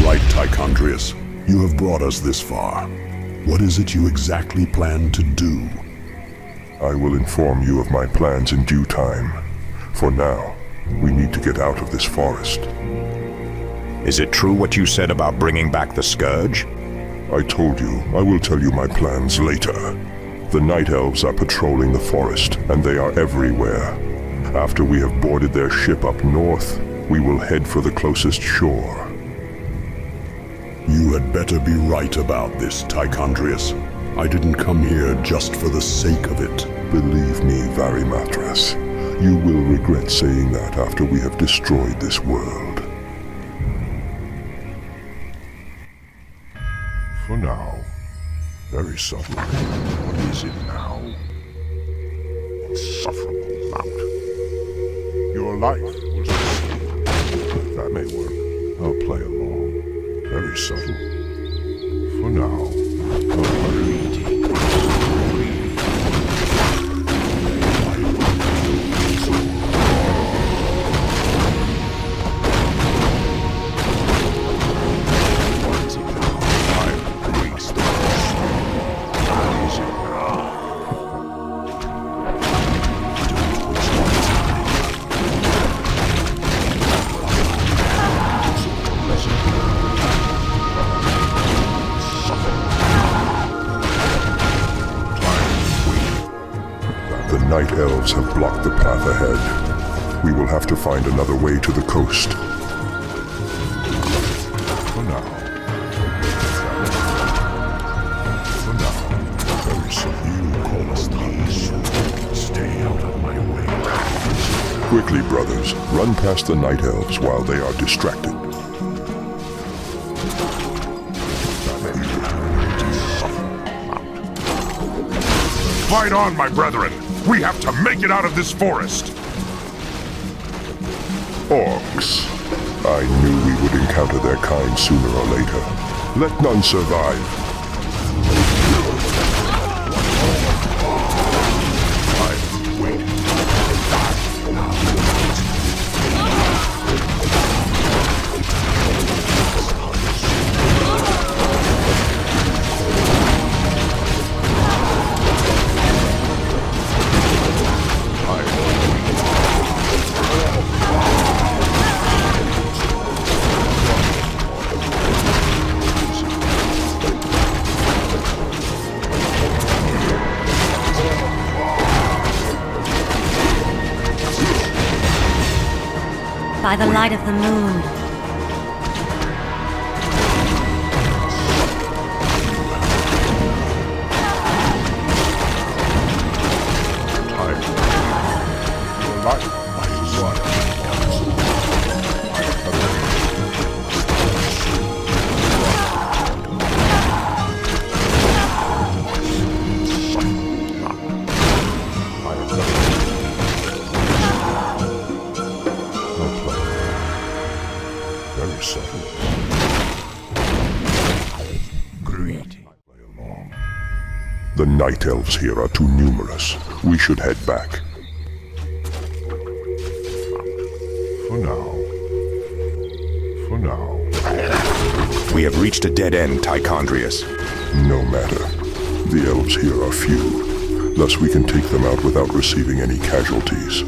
right, Tichondrius. You have brought us this far. What is it you exactly plan to do? I will inform you of my plans in due time. For now, we need to get out of this forest. Is it true what you said about bringing back the Scourge? I told you, I will tell you my plans later. The Night Elves are patrolling the forest, and they are everywhere. After we have boarded their ship up north, we will head for the closest shore. You had better be right about this, Tichondrius. I didn't come here just for the sake of it. Believe me, Varimatras, you will regret saying that after we have destroyed this world. For now, very subtle. What is it now? Insufferable mount. Your life will succeed. That may work. I'll play along. Very subtle. For now, Night Elves have blocked the path ahead. We will have to find another way to the coast. For now, very soon you call us these. Stay out of my way. Quickly, brothers, run past the Night Elves while they are distracted. Fight on, my brethren! We have to make it out of this forest! Orcs. I knew we would encounter their kind sooner or later. Let none survive. By the light of the moon. The Night Elves here are too numerous. We should head back. For now. We have reached a dead end, Tichondrius. No matter. The elves here are few. Thus we can take them out without receiving any casualties.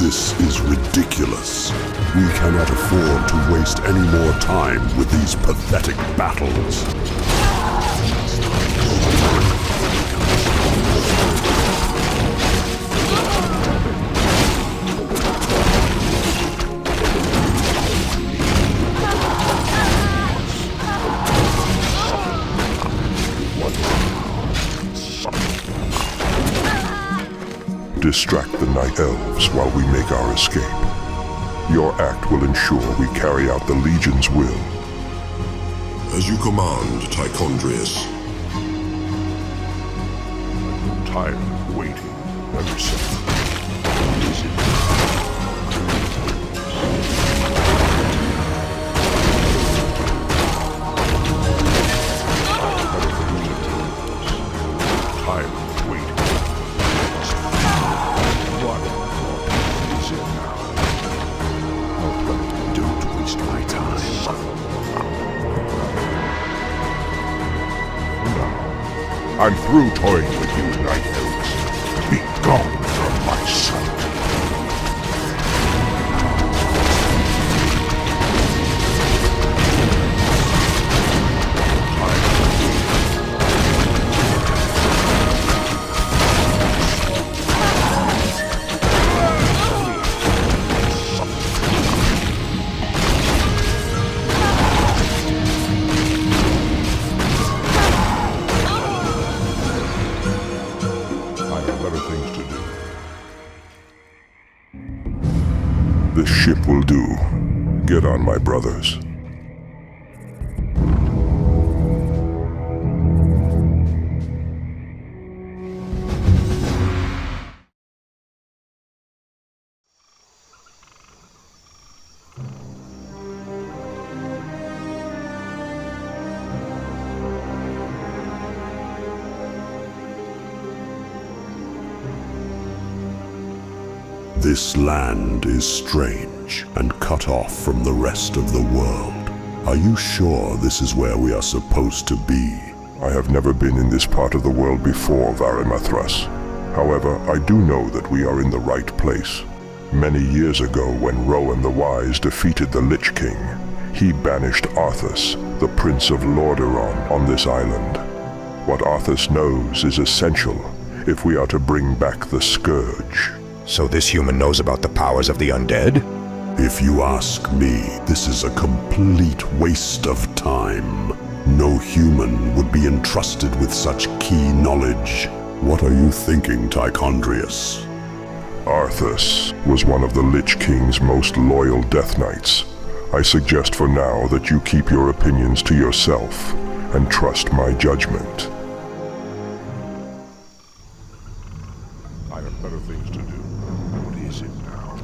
This is ridiculous. We cannot afford to waste any more time with these pathetic battles. distract the Night Elves while we make our escape. Your act will ensure we carry out the Legion's will. As you command, Tichondrius. I'm tired of waiting. Ever since. I'm through toying with you, Night Elves. Be gone from my sight. This ship will do. Get on, my brothers. This land is strange and cut off from the rest of the world. Are you sure this is where we are supposed to be? I have never been in this part of the world before, Varimathras. However, I do know that we are in the right place. Many years ago, when Rowan the Wise defeated the Lich King, he banished Arthas, the Prince of Lordaeron, on this island. What Arthas knows is essential if we are to bring back the Scourge. So this human knows about the powers of the undead? If you ask me, this is a complete waste of time. No human would be entrusted with such key knowledge. What are you thinking, Tichondrius? Arthas was one of the Lich King's most loyal Death Knights. I suggest for now that you keep your opinions to yourself and trust my judgment. I have better things to do. What is it now?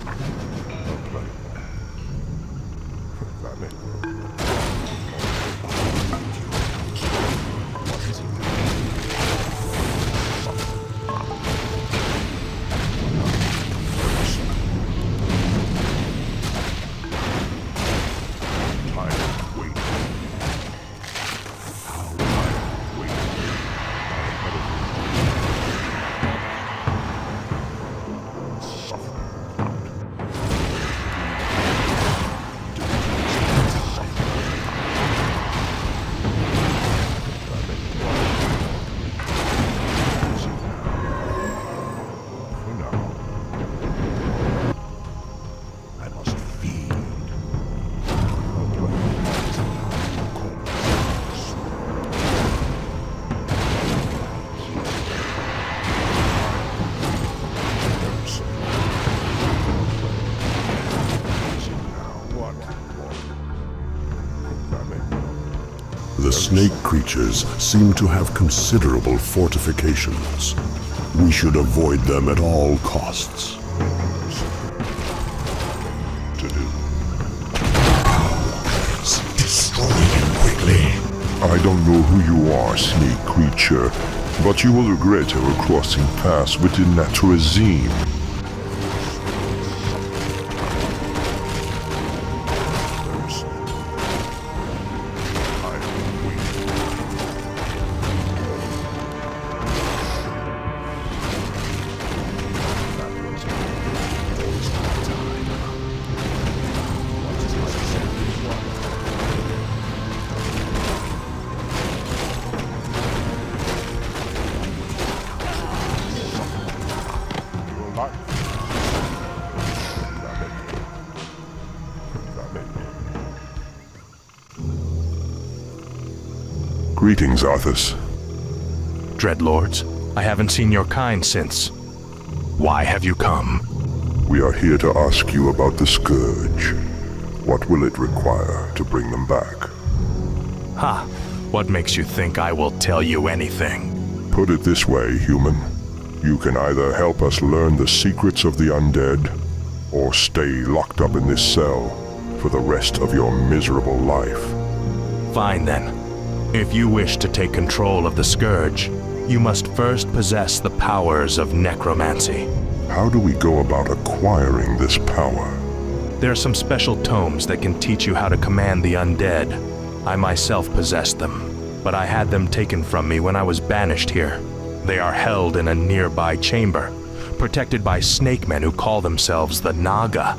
The snake creatures seem to have considerable fortifications. We should avoid them at all costs. Destroy him quickly. I don't know who you are, snake creature, but you will regret ever crossing paths within that regime. Greetings, Arthas. Dreadlords, I haven't seen your kind since. Why have you come? We are here to ask you about the Scourge. What will it require to bring them back? Ha! What makes you think I will tell you anything? Put it this way, human. You can either help us learn the secrets of the undead, or stay locked up in this cell for the rest of your miserable life. Fine then. If you wish to take control of the Scourge, you must first possess the powers of necromancy. How do we go about acquiring this power? There are some special tomes that can teach you how to command the undead. I myself possessed them, but I had them taken from me when I was banished here. They are held in a nearby chamber, protected by snake men who call themselves the Naga.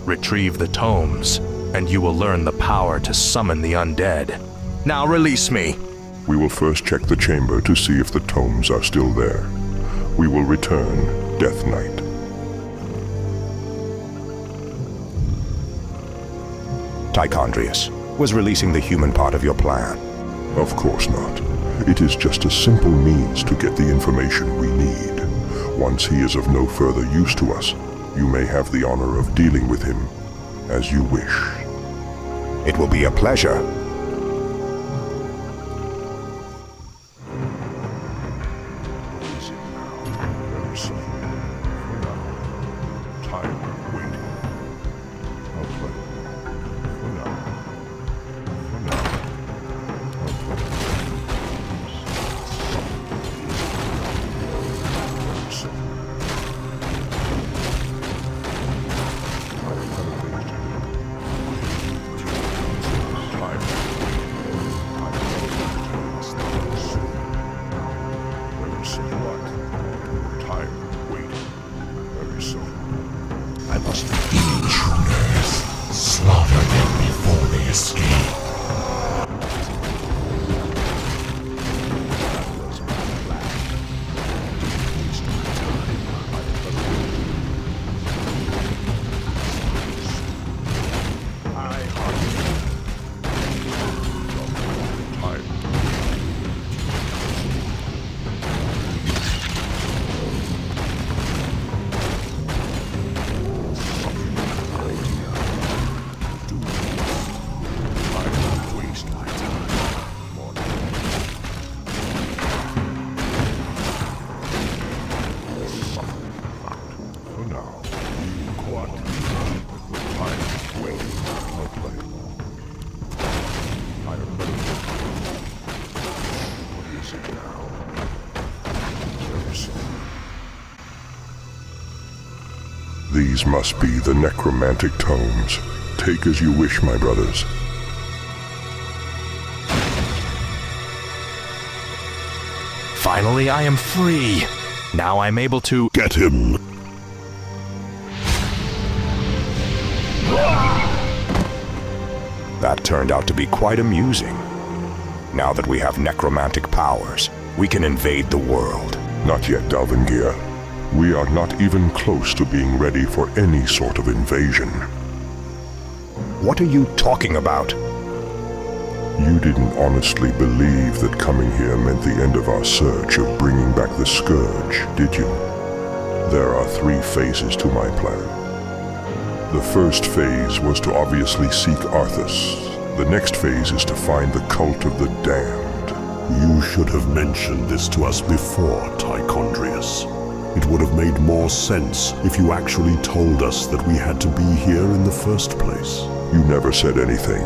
Retrieve the tomes, and you will learn the power to summon the undead. Now release me! We will first check the chamber to see if the tomes are still there. We will return Death Knight. Tichondrius, was releasing the human part of your plan? Of course not. It is just a simple means to get the information we need. Once he is of no further use to us, you may have the honor of dealing with him as you wish. It will be a pleasure. These must be the necromantic tomes. Take as you wish, my brothers. Finally, I am free. Now I'm able to... Get him! That turned out to be quite amusing. Now that we have necromantic powers, we can invade the world. Not yet, Dalvingir. We are not even close to being ready for any sort of invasion. What are you talking about? You didn't honestly believe that coming here meant the end of our search of bringing back the Scourge, did you? There are 3 phases to my plan. The first phase was to obviously seek Arthas. The next phase is to find the cult of the damned. You should have mentioned this to us before, Tichondrius. It would have made more sense if you actually told us that we had to be here in the first place. You never said anything.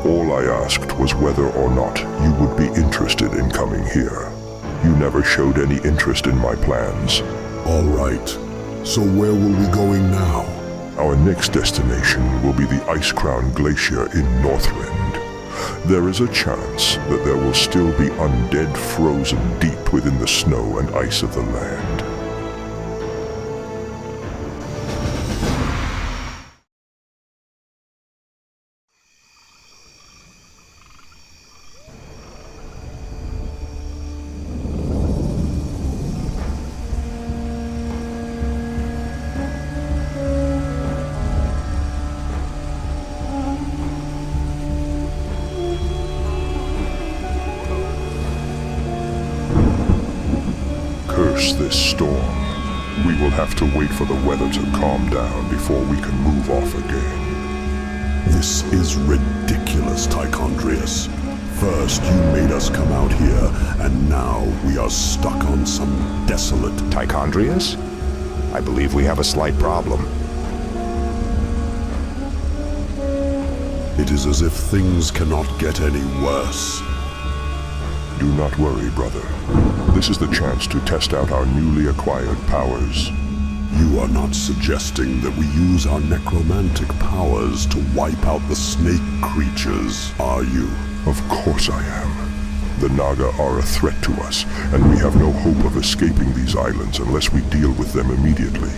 All I asked was whether or not you would be interested in coming here. You never showed any interest in my plans. All right. So where will we be going now? Our next destination will be the Ice-Crown Glacier in Northrend. There is a chance that there will still be undead frozen deep within the snow and ice of the land. This storm. We will have to wait for the weather to calm down before we can move off again. This is ridiculous, Tichondrius. First, you made us come out here, and now we are stuck on some desolate... Tichondrius? I believe we have a slight problem. It is as if things cannot get any worse. Do not worry, brother. This is the chance to test out our newly acquired powers. You are not suggesting that we use our necromantic powers to wipe out the snake creatures, are you? Of course I am. The Naga are a threat to us, and we have no hope of escaping these islands unless we deal with them immediately.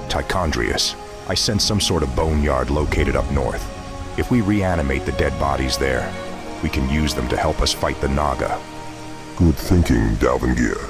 Tichondrius, I sense some sort of boneyard located up north. If we reanimate the dead bodies there, we can use them to help us fight the Naga. Good thinking, Dalvangir.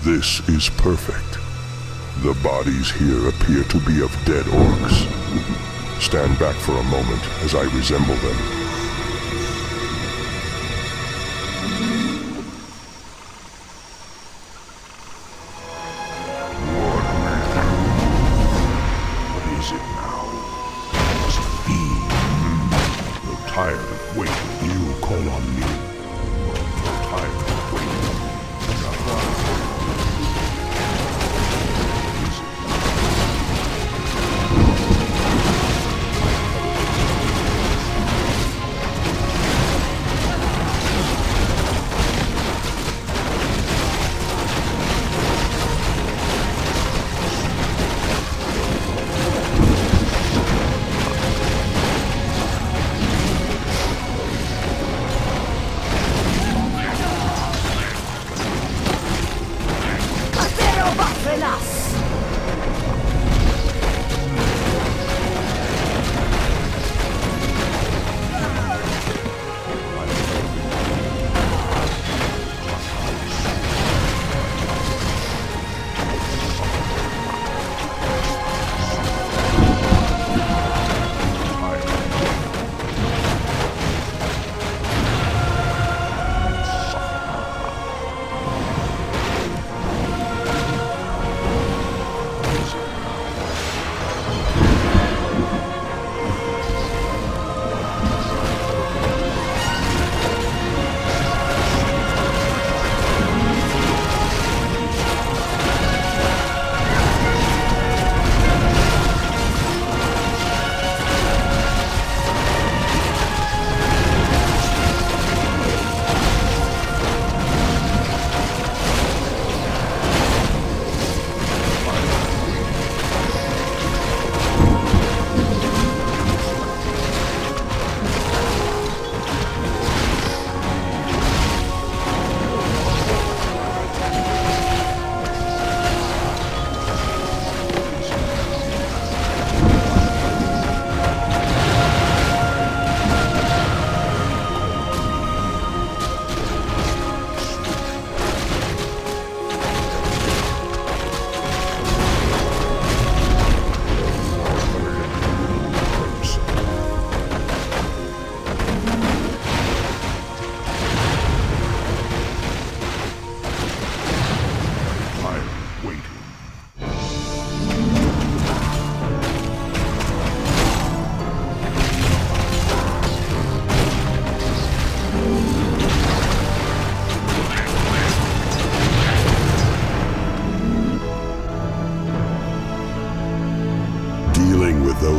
This is perfect. The bodies here appear to be of dead orcs. Stand back for a moment as I resemble them. What is it now? Must be. You're tired of waiting. You call on me. You're tired of waiting.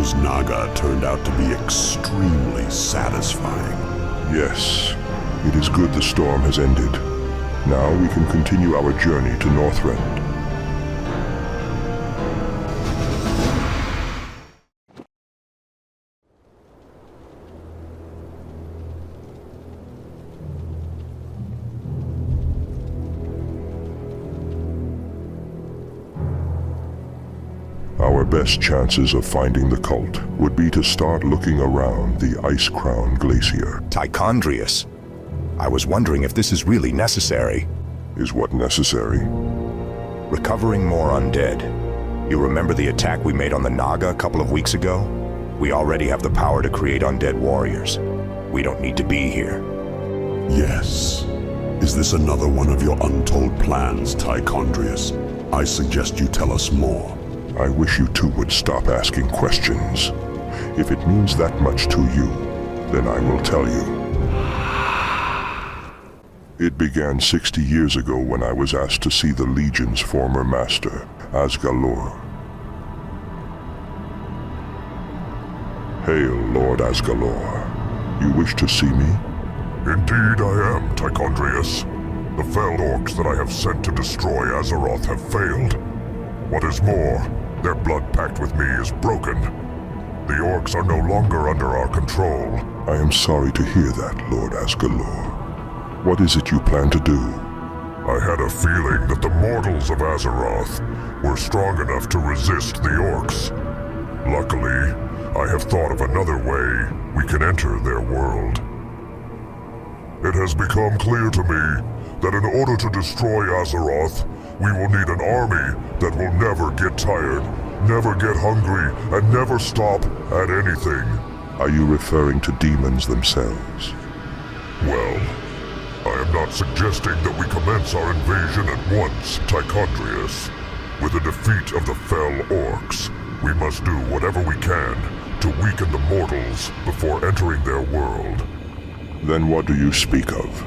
those Naga turned out to be extremely satisfying. Yes, it is good the storm has ended. Now we can continue our journey to Northrend. Our best chances of finding the cult would be to start looking around the Ice Crown Glacier. Tichondrius. I was wondering if this is really necessary. Is what necessary? Recovering more undead. You remember the attack we made on the Naga a couple of weeks ago? We already have the power to create undead warriors. We don't need to be here. Yes. Is this another one of your untold plans, Tichondrius? I suggest you tell us more. I wish you two would stop asking questions. If it means that much to you, then I will tell you. It began 60 years ago when I was asked to see the Legion's former master, Asgalor. Hail, Lord Asgalor. You wish to see me? Indeed I am, Tichondrius. The fell orcs that I have sent to destroy Azeroth have failed. What is more, their blood pact with me is broken. The orcs are no longer under our control. I am sorry to hear that, Lord Asgalor. What is it you plan to do? I had a feeling that the mortals of Azeroth were strong enough to resist the orcs. Luckily, I have thought of another way we can enter their world. It has become clear to me that in order to destroy Azeroth, we will need an army that will never get tired, never get hungry, and never stop at anything. Are you referring to demons themselves? Well, I am not suggesting that we commence our invasion at once, Tichondrius. With the defeat of the fell orcs, we must do whatever we can to weaken the mortals before entering their world. Then what do you speak of?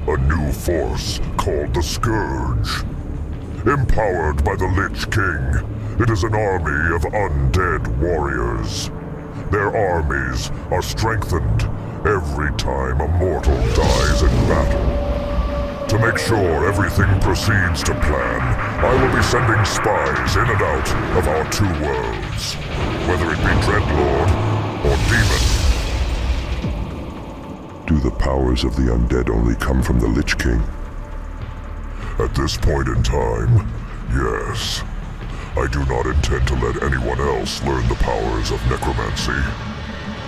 A new force called the Scourge. Empowered by the Lich King, it is an army of undead warriors. Their armies are strengthened every time a mortal dies in battle. To make sure everything proceeds to plan, I will be sending spies in and out of our two worlds, whether it be Dreadlord or Demon. Do the powers of the undead only come from the Lich King? At this point in time, yes. I do not intend to let anyone else learn the powers of necromancy.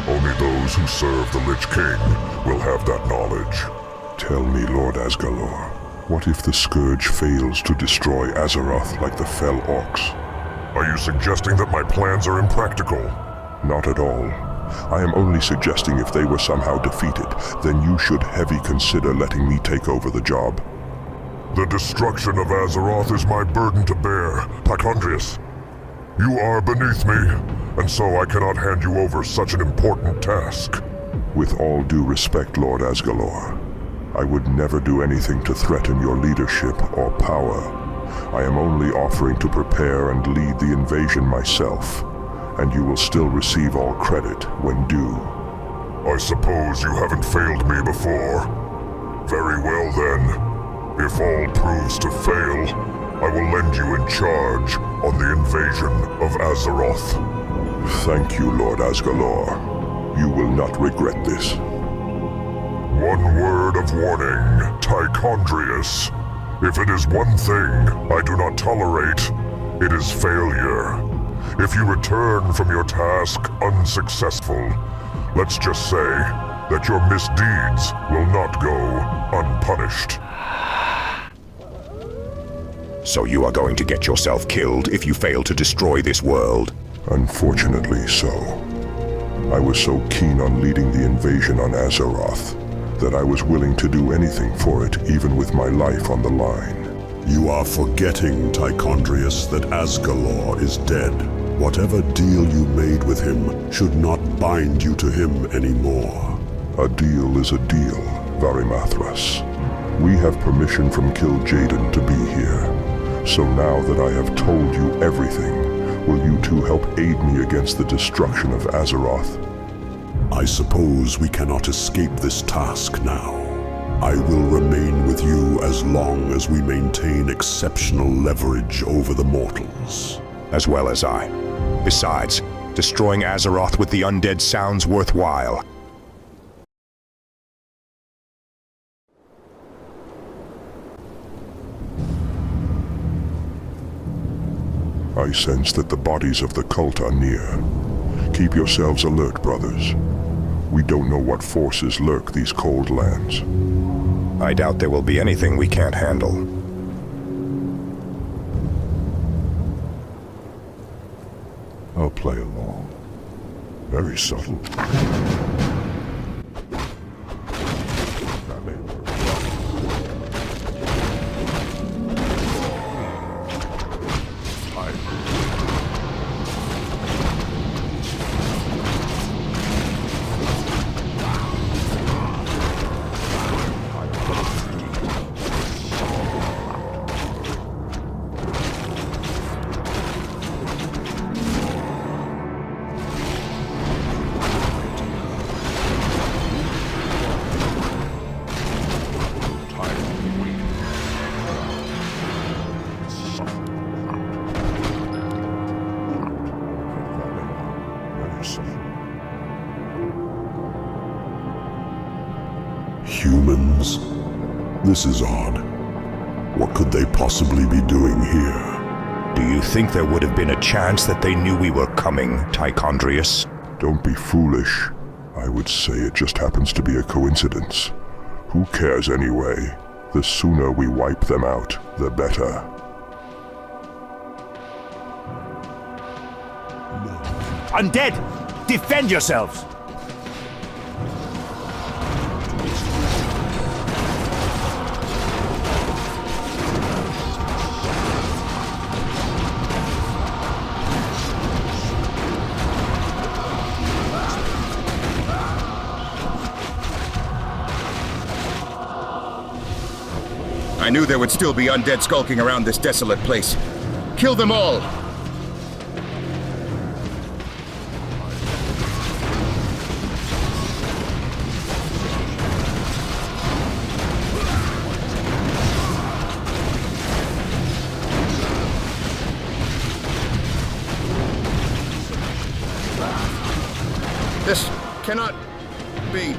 Only those who serve the Lich King will have that knowledge. Tell me, Lord Asgalor, what if the Scourge fails to destroy Azeroth like the fell orcs? Are you suggesting that my plans are impractical? Not at all. I am only suggesting if they were somehow defeated, then you should heavily consider letting me take over the job. The destruction of Azeroth is my burden to bear, Tichondrius. You are beneath me, and so I cannot hand you over such an important task. With all due respect, Lord Asgalor, I would never do anything to threaten your leadership or power. I am only offering to prepare and lead the invasion myself, and you will still receive all credit when due. I suppose you haven't failed me before. Very well then. If all proves to fail, I will lend you in charge on the invasion of Azeroth. Thank you, Lord Asgalor. You will not regret this. One word of warning, Tichondrius. If it is one thing I do not tolerate, it is failure. If you return from your task unsuccessful, let's just say that your misdeeds will not go unpunished. So you are going to get yourself killed if you fail to destroy this world? Unfortunately so. I was so keen on leading the invasion on Azeroth that I was willing to do anything for it, even with my life on the line. You are forgetting, Tichondrius, that Asgalor is dead. Whatever deal you made with him should not bind you to him anymore. A deal is a deal, Varimathras. We have permission from Kil'jaeden to be here. So now that I have told you everything, Will you two help aid me against the destruction of Azeroth? I suppose we cannot escape this task now. I will remain with you as long as we maintain exceptional leverage over the mortals. As well as I. Besides, destroying Azeroth with the undead sounds worthwhile. I sense that the bodies of the cult are near. Keep yourselves alert, brothers. We don't know what forces lurk these cold lands. I doubt there will be anything we can't handle. I'll play along. Very subtle. That may work. Humans? This is odd. What could they possibly be doing here? Do you think there would have been a chance that they knew we were coming, Tichondrius? Don't be foolish. I would say it just happens to be a coincidence. Who cares anyway? The sooner we wipe them out, the better. Undead! Defend yourselves! I knew there would still be undead skulking around this desolate place. Kill them all! This cannot be.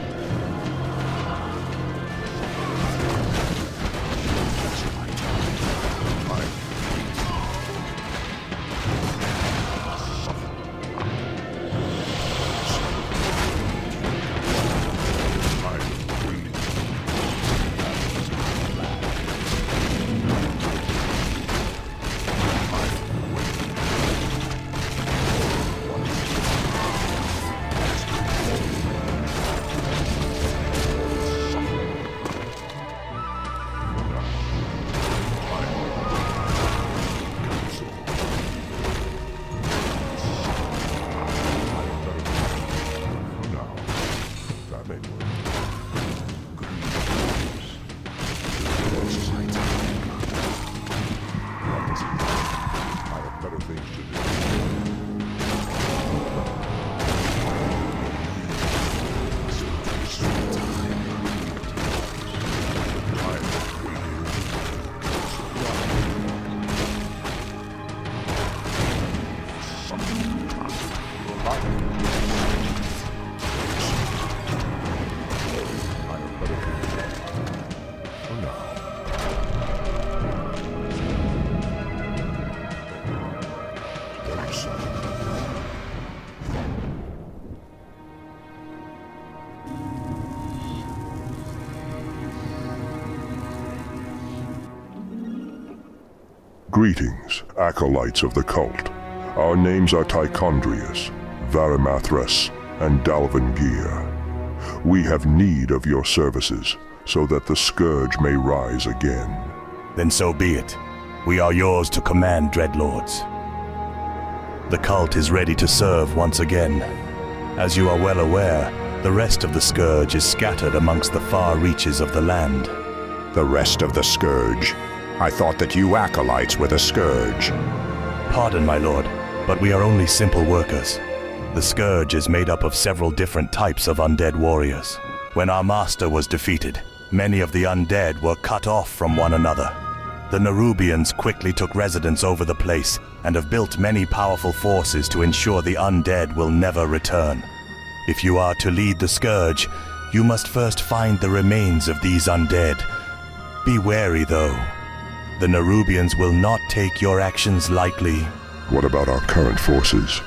Greetings, acolytes of the cult. Our names are Tichondrius, Varimathras, and Dalvangir. We have need of your services, so that the Scourge may rise again. Then so be it. We are yours to command, Dreadlords. The cult is ready to serve once again. As you are well aware, the rest of the Scourge is scattered amongst the far reaches of the land. The rest of the Scourge? I thought that you acolytes were the Scourge. Pardon, my lord, but we are only simple workers. The Scourge is made up of several different types of undead warriors. When our master was defeated, many of the undead were cut off from one another. The Nerubians quickly took residence over the place and have built many powerful forces to ensure the undead will never return. If you are to lead the Scourge, you must first find the remains of these undead. Be wary, though. The Nerubians will not take your actions lightly. What about our current forces?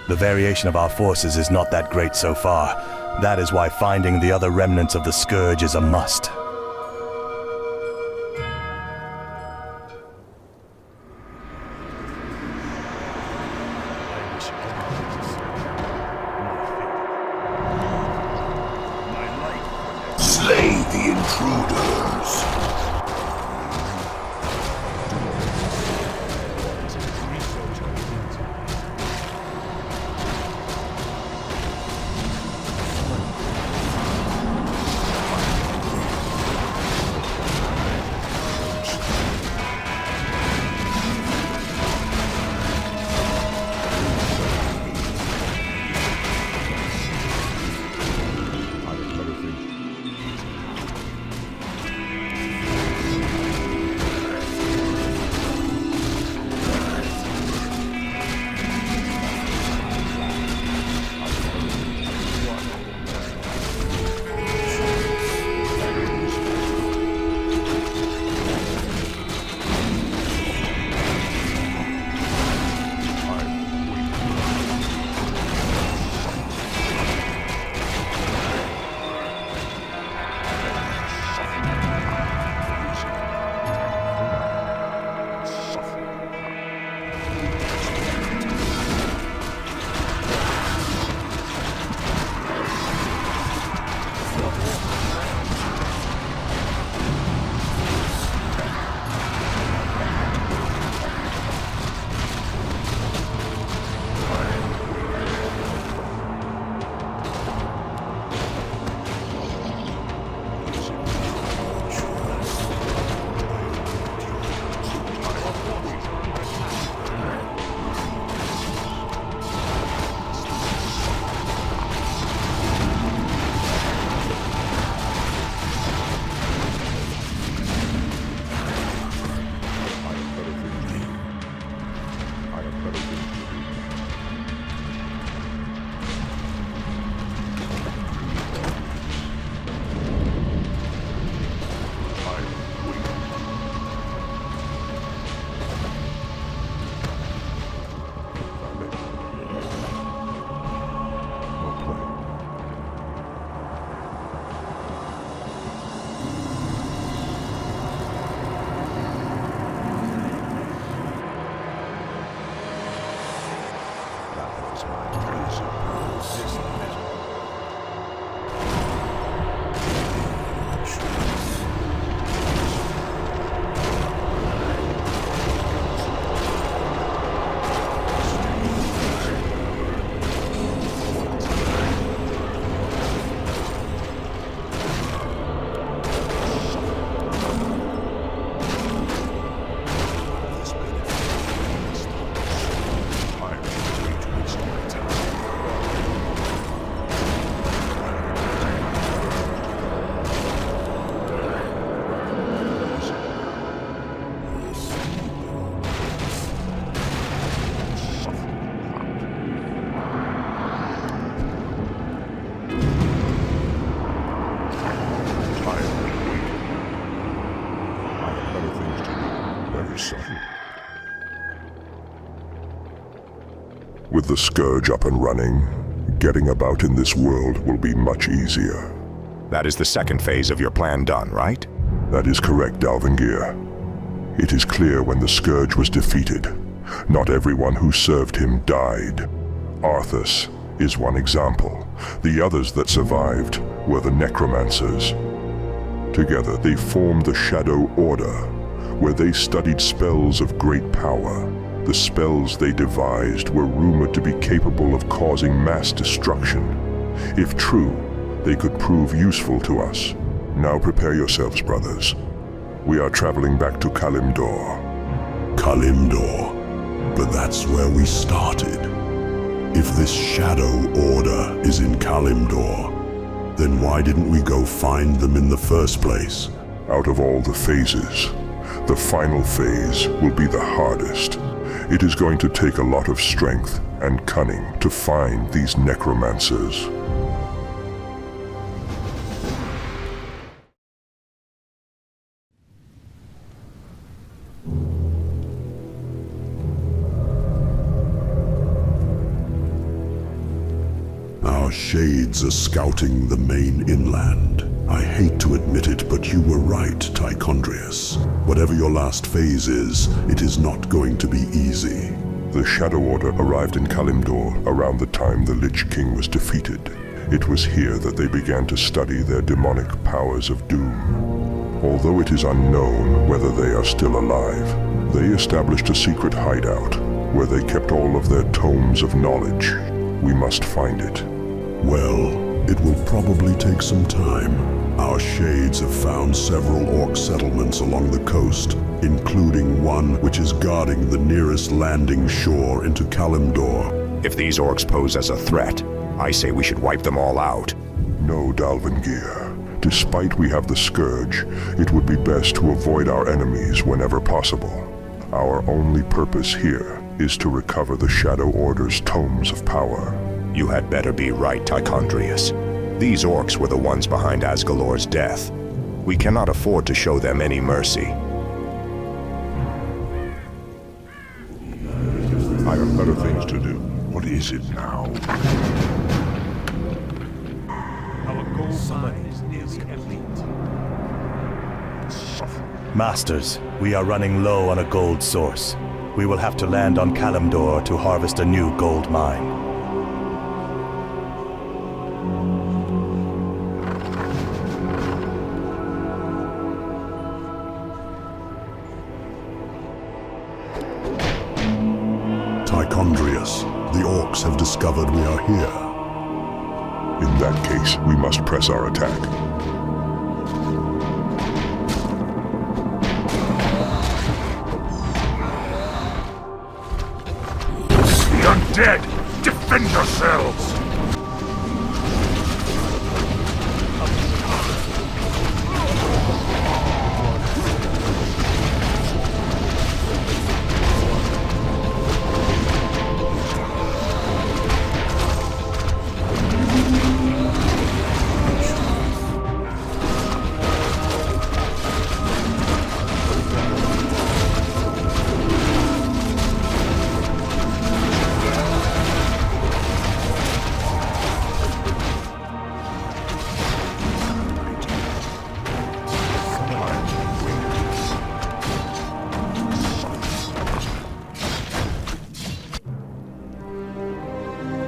The variation of our forces is not that great so far. That is why finding the other remnants of the Scourge is a must. Slay the intruders. With the Scourge up and running, getting about in this world will be much easier. That is the second phase of your plan done, right? That is correct, Dalvingir. It is clear when the Scourge was defeated, not everyone who served him died. Arthas is one example. The others that survived were the Necromancers. Together they formed the Shadow Order, where they studied spells of great power. The spells they devised were rumored to be capable of causing mass destruction. If true, they could prove useful to us. Now prepare yourselves, brothers. We are traveling back to Kalimdor. Kalimdor. But that's where we started. If this Shadow Order is in Kalimdor, then why didn't we go find them in the first place? Out of all the phases, the final phase will be the hardest. It is going to take a lot of strength and cunning to find these necromancers. Our shades are scouting the main inland. I hate to admit it, but you were right, Tichondrius. Whatever your last phase is, it is not going to be easy. The Shadow Order arrived in Kalimdor around the time the Lich King was defeated. It was here that they began to study their demonic powers of doom. Although it is unknown whether they are still alive, they established a secret hideout where they kept all of their tomes of knowledge. We must find it. Well, it will probably take some time. Our shades have found several orc settlements along the coast, including one which is guarding the nearest landing shore into Kalimdor. If these orcs pose as a threat, I say we should wipe them all out. No, Dalvengir. Despite we have the Scourge, it would be best to avoid our enemies whenever possible. Our only purpose here is to recover the Shadow Order's tomes of power. You had better be right, Tichondrius. These orcs were the ones behind Asgalor's death. We cannot afford to show them any mercy. I have better things to do. What is it now? Our goal mine is complete. Masters, we are running low on a gold source. We will have to land on Kalimdor to harvest a new gold mine. Tichondrius, the orcs have discovered we are here. In that case, we must press our attack. The undead! Defend yourselves!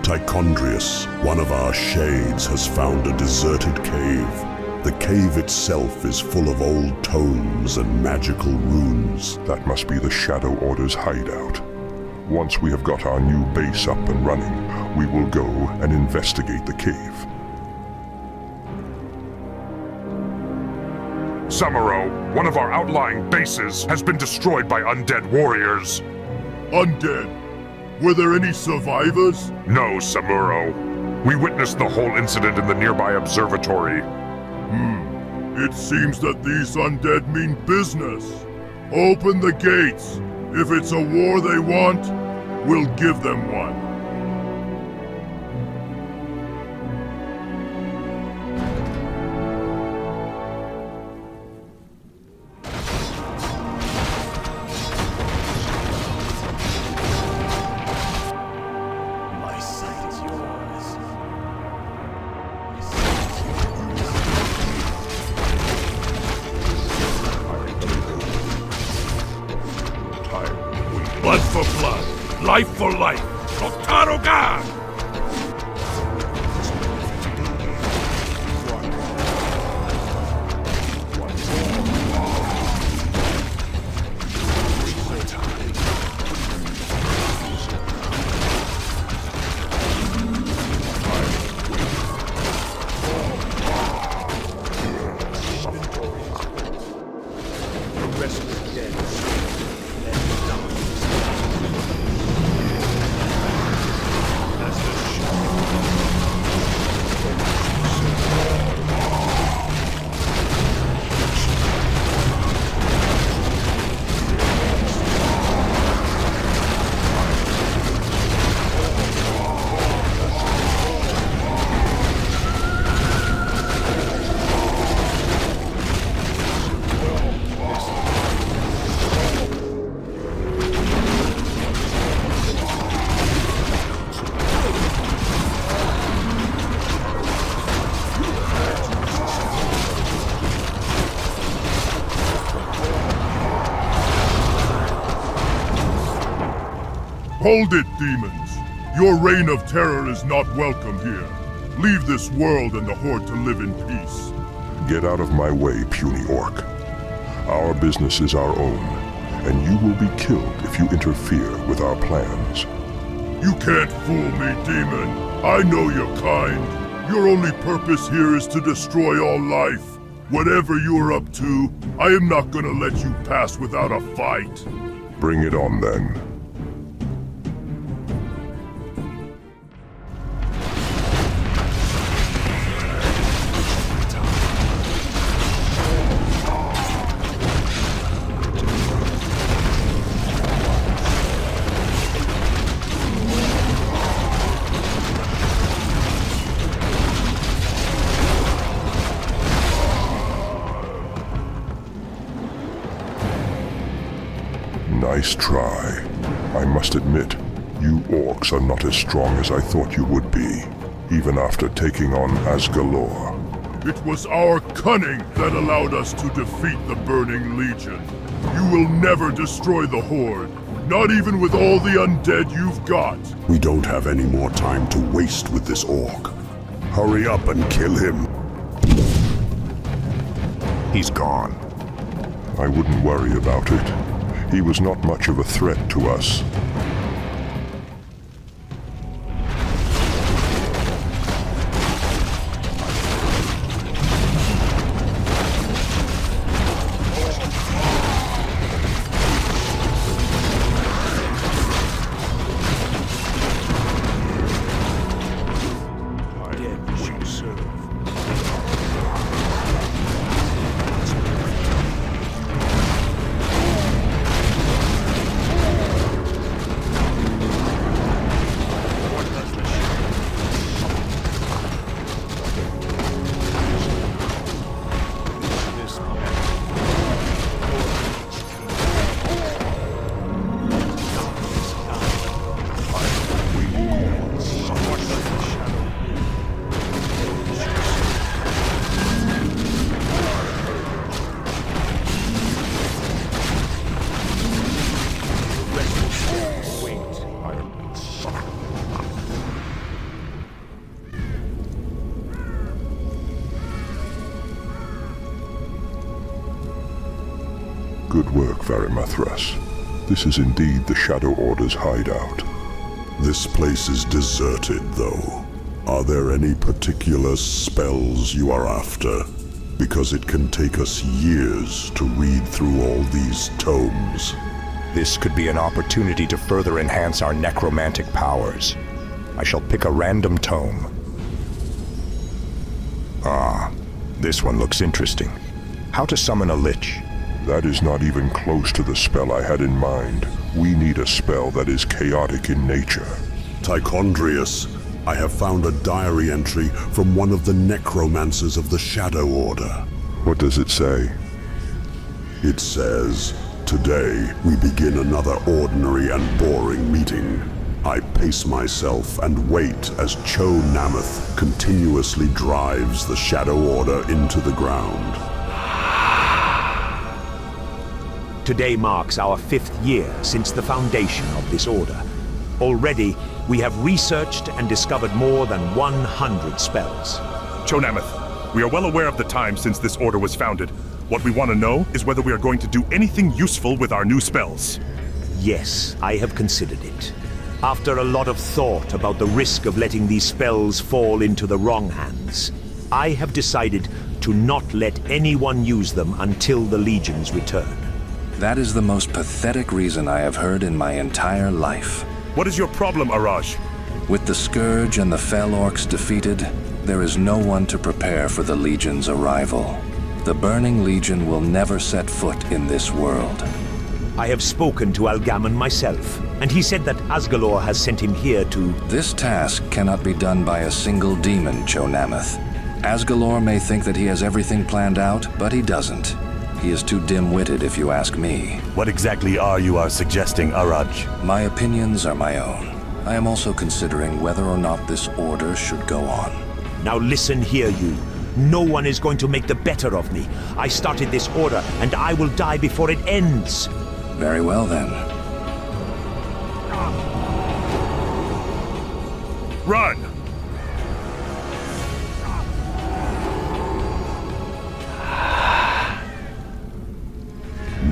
Tichondrius, one of our shades, has found a deserted cave. The cave itself is full of old tomes and magical runes. That must be the Shadow Order's hideout. Once we have got our new base up and running, we will go and investigate the cave. Samuro, one of our outlying bases has been destroyed by undead warriors. Undead? Were there any survivors? No, Samuro. We witnessed the whole incident in the nearby observatory. It seems that these undead mean business. Open the gates. If it's a war they want, we'll give them one. Blood for blood, life for life. Rotaroga! Hold it, demons! Your reign of terror is not welcome here. Leave this world and the Horde to live in peace. Get out of my way, puny orc. Our business is our own, and you will be killed if you interfere with our plans. You can't fool me, demon. I know your kind. Your only purpose here is to destroy all life. Whatever you're up to, I am not gonna let you pass without a fight. Bring it on, then. Nice try. I must admit, you orcs are not as strong as I thought you would be, even after taking on Asgalor. It was our cunning that allowed us to defeat the Burning Legion. You will never destroy the Horde, not even with all the undead you've got. We don't have any more time to waste with this orc. Hurry up and kill him. He's gone. I wouldn't worry about it. He was not much of a threat to us. Good work, Varimathras. This is indeed the Shadow Order's hideout. This place is deserted, though. Are there any particular spells you are after? Because it can take us years to read through all these tomes. This could be an opportunity to further enhance our necromantic powers. I shall pick a random tome. Ah, this one looks interesting. How to summon a lich. That is not even close to the spell I had in mind. We need a spell that is chaotic in nature. Tichondrius, I have found a diary entry from one of the necromancers of the Shadow Order. What does it say? It says, "Today we begin another ordinary and boring meeting. I pace myself and wait as Cho Namath continuously drives the Shadow Order into the ground." Today marks our 5th year since the foundation of this order. Already, we have researched and discovered more than 100 spells. Chonamath, we are well aware of the time since this order was founded. What we want to know is whether we are going to do anything useful with our new spells. Yes, I have considered it. After a lot of thought about the risk of letting these spells fall into the wrong hands, I have decided to not let anyone use them until the Legion's return. That is the most pathetic reason I have heard in my entire life. What is your problem, Araj? With the Scourge and the Fell Orcs defeated, there is no one to prepare for the Legion's arrival. The Burning Legion will never set foot in this world. I have spoken to Algamon myself, and he said that Asgalor has sent him here to... This task cannot be done by a single demon, Chonamath. Asgalor may think that he has everything planned out, but he doesn't. He is too dim-witted, if you ask me. What exactly are you suggesting, Araj? My opinions are my own. I am also considering whether or not this order should go on. Now listen here, you. No one is going to make the better of me. I started this order, and I will die before it ends. Very well, then. Run!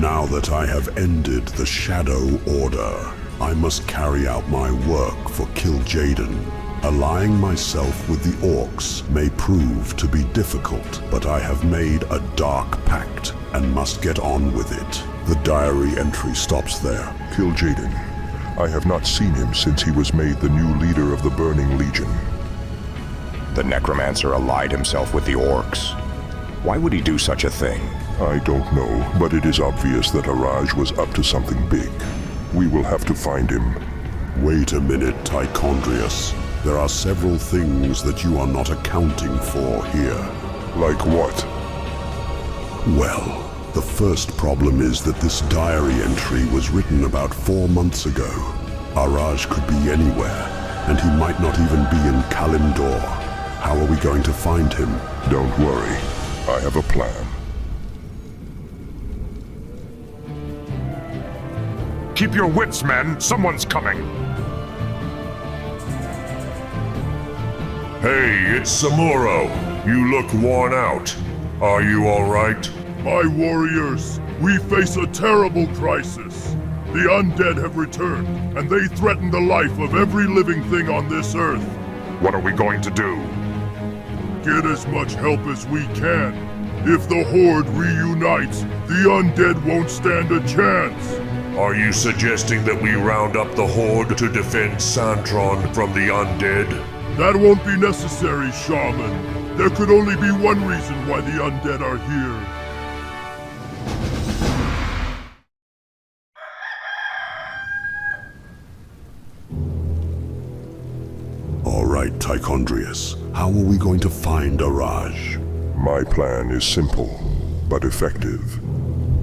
Now that I have ended the Shadow Order, I must carry out my work for Kil'jaeden. Allying myself with the Orcs may prove to be difficult, but I have made a dark pact and must get on with it. The diary entry stops there. Kil'jaeden. I have not seen him since he was made the new leader of the Burning Legion. The necromancer allied himself with the orcs. Why would he do such a thing? I don't know, but it is obvious that Araj was up to something big. We will have to find him. Wait a minute, Tichondrius. There are several things that you are not accounting for here. Like what? Well, the first problem is that this diary entry was written about 4 months ago. Araj could be anywhere, and he might not even be in Kalimdor. How are we going to find him? Don't worry. I have a plan. Keep your wits, men! Someone's coming! Hey, it's Samuro. You look worn out. Are you all right? My warriors, we face a terrible crisis. The undead have returned, and they threaten the life of every living thing on this earth. What are we going to do? Get as much help as we can. If the Horde reunites, the undead won't stand a chance. Are you suggesting that we round up the Horde to defend Santron from the undead? That won't be necessary, Shaman. There could only be one reason why the undead are here. All right, Tichondrius. How are we going to find Araj? My plan is simple, but effective.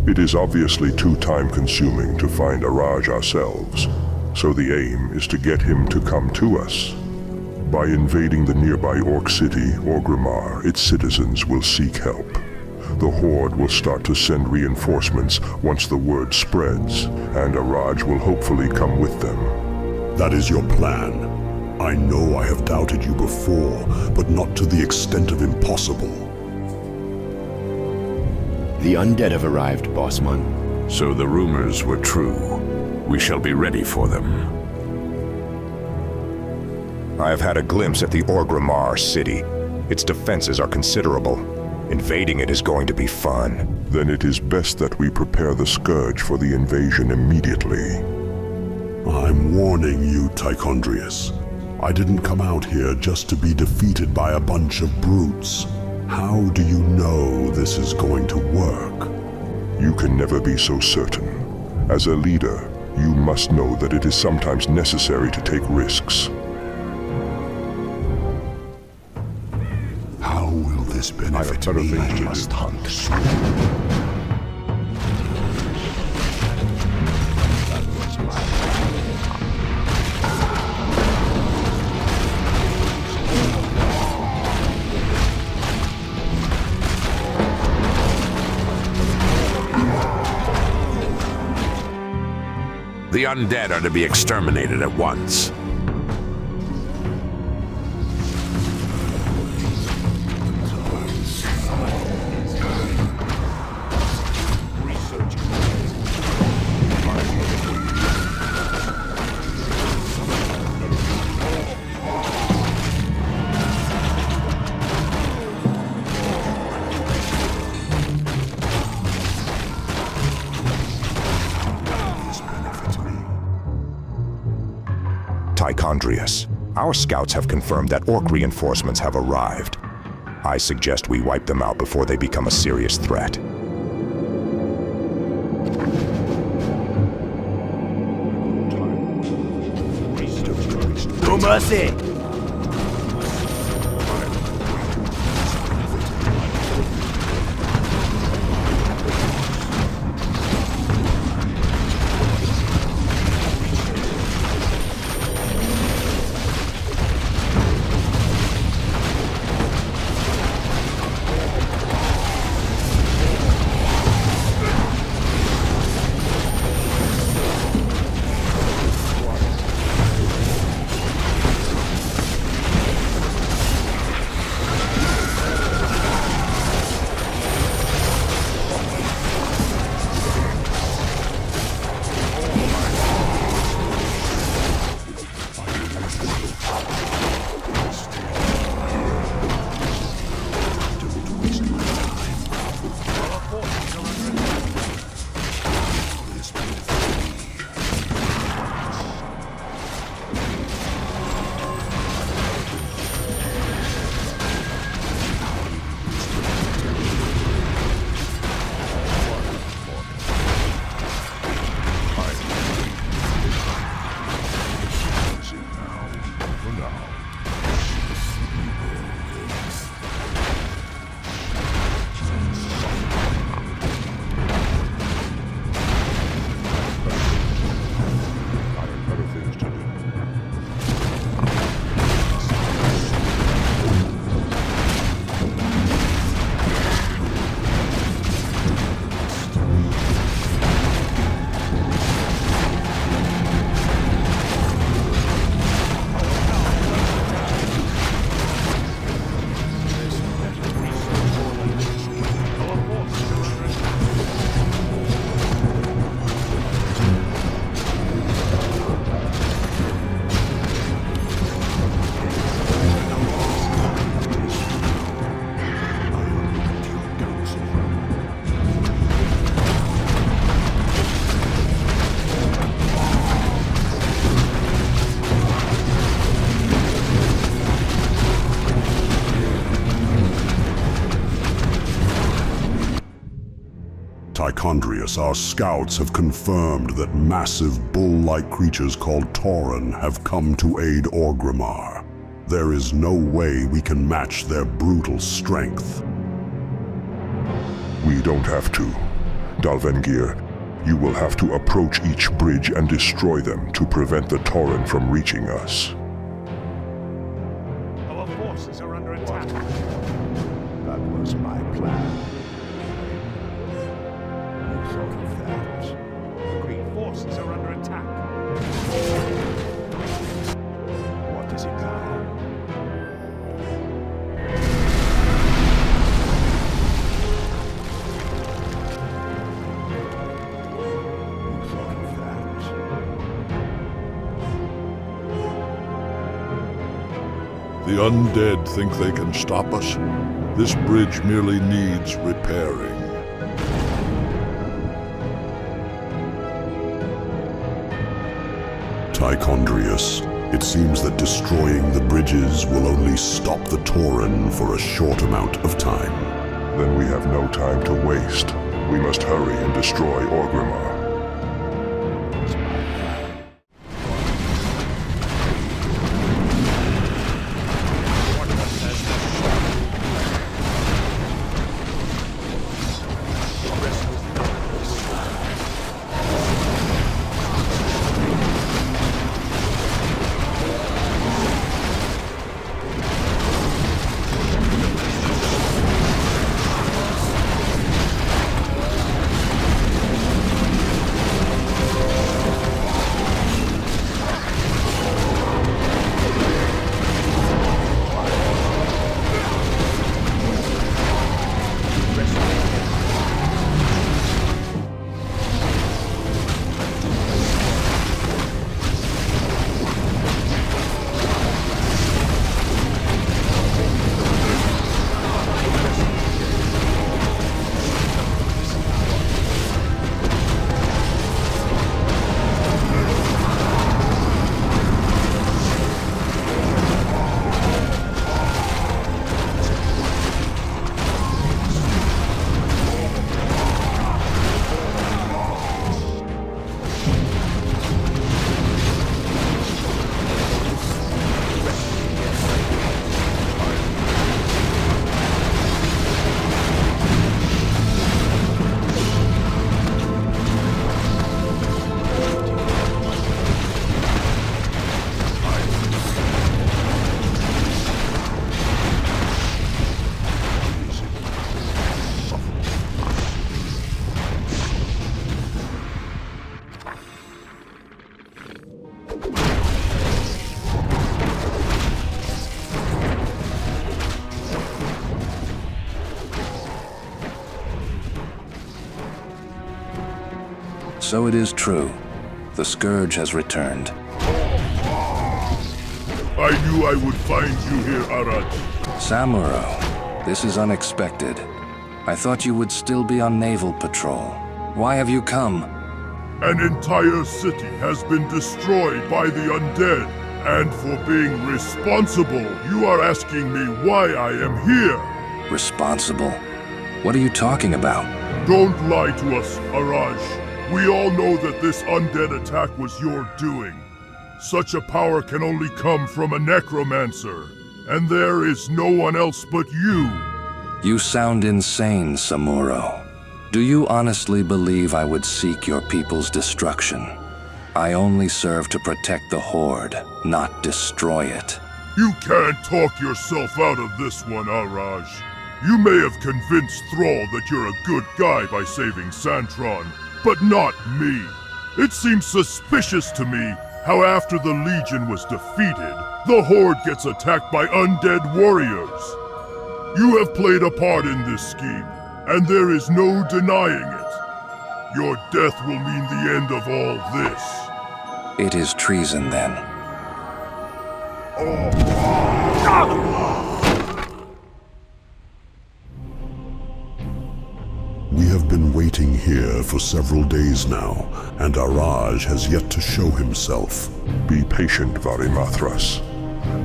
It is obviously too time-consuming to find Araj ourselves, so the aim is to get him to come to us. By invading the nearby Orc city, Orgrimmar, its citizens will seek help. The Horde will start to send reinforcements once the word spreads, and Araj will hopefully come with them. That is your plan. I know I have doubted you before, but not to the extent of impossible. The undead have arrived, Bossman. So the rumors were true. We shall be ready for them. I have had a glimpse at the Orgrimmar city. Its defenses are considerable. Invading it is going to be fun. Then it is best that we prepare the Scourge for the invasion immediately. I'm warning you, Tichondrius. I didn't come out here just to be defeated by a bunch of brutes. How do you know this is going to work? You can never be so certain. As a leader, you must know that it is sometimes necessary to take risks. How will this benefit me? I must hunt. The undead are to be exterminated at once. Tichondrius, our scouts have confirmed that Orc reinforcements have arrived. I suggest we wipe them out before they become a serious threat. No mercy! Tichondrius, our scouts have confirmed that massive bull-like creatures called Tauren have come to aid Orgrimmar. There is no way we can match their brutal strength. We don't have to. Dalvengir, you will have to approach each bridge and destroy them to prevent the Tauren from reaching us. Our forces are under attack. That was my plan. You thought of that. Agreed. Forces are under attack. What is it now? You thought of that. The undead think they can stop us. This bridge merely needs repairing. Tichondrius, it seems that destroying the bridges will only stop the Tauren for a short amount of time. Then we have no time to waste. We must hurry and destroy Orgrimmar. So it is true. The Scourge has returned. I knew I would find you here, Arach. Samuro, this is unexpected. I thought you would still be on naval patrol. Why have you come? An entire city has been destroyed by the undead, and for being responsible, you are asking me why I am here. Responsible? What are you talking about? Don't lie to us, Araj. We all know that this undead attack was your doing. Such a power can only come from a necromancer, and there is no one else but you. You sound insane, Samuro. Do you honestly believe I would seek your people's destruction? I only serve to protect the Horde, not destroy it. You can't talk yourself out of this one, Araj. You may have convinced Thrall that you're a good guy by saving Santron, but not me. It seems suspicious to me how after the Legion was defeated, the Horde gets attacked by undead warriors. You have played a part in this scheme, and there is no denying it. Your death will mean the end of all this. It is treason, then. We have been waiting here for several days now, and Araj has yet to show himself. Be patient, Varimathras.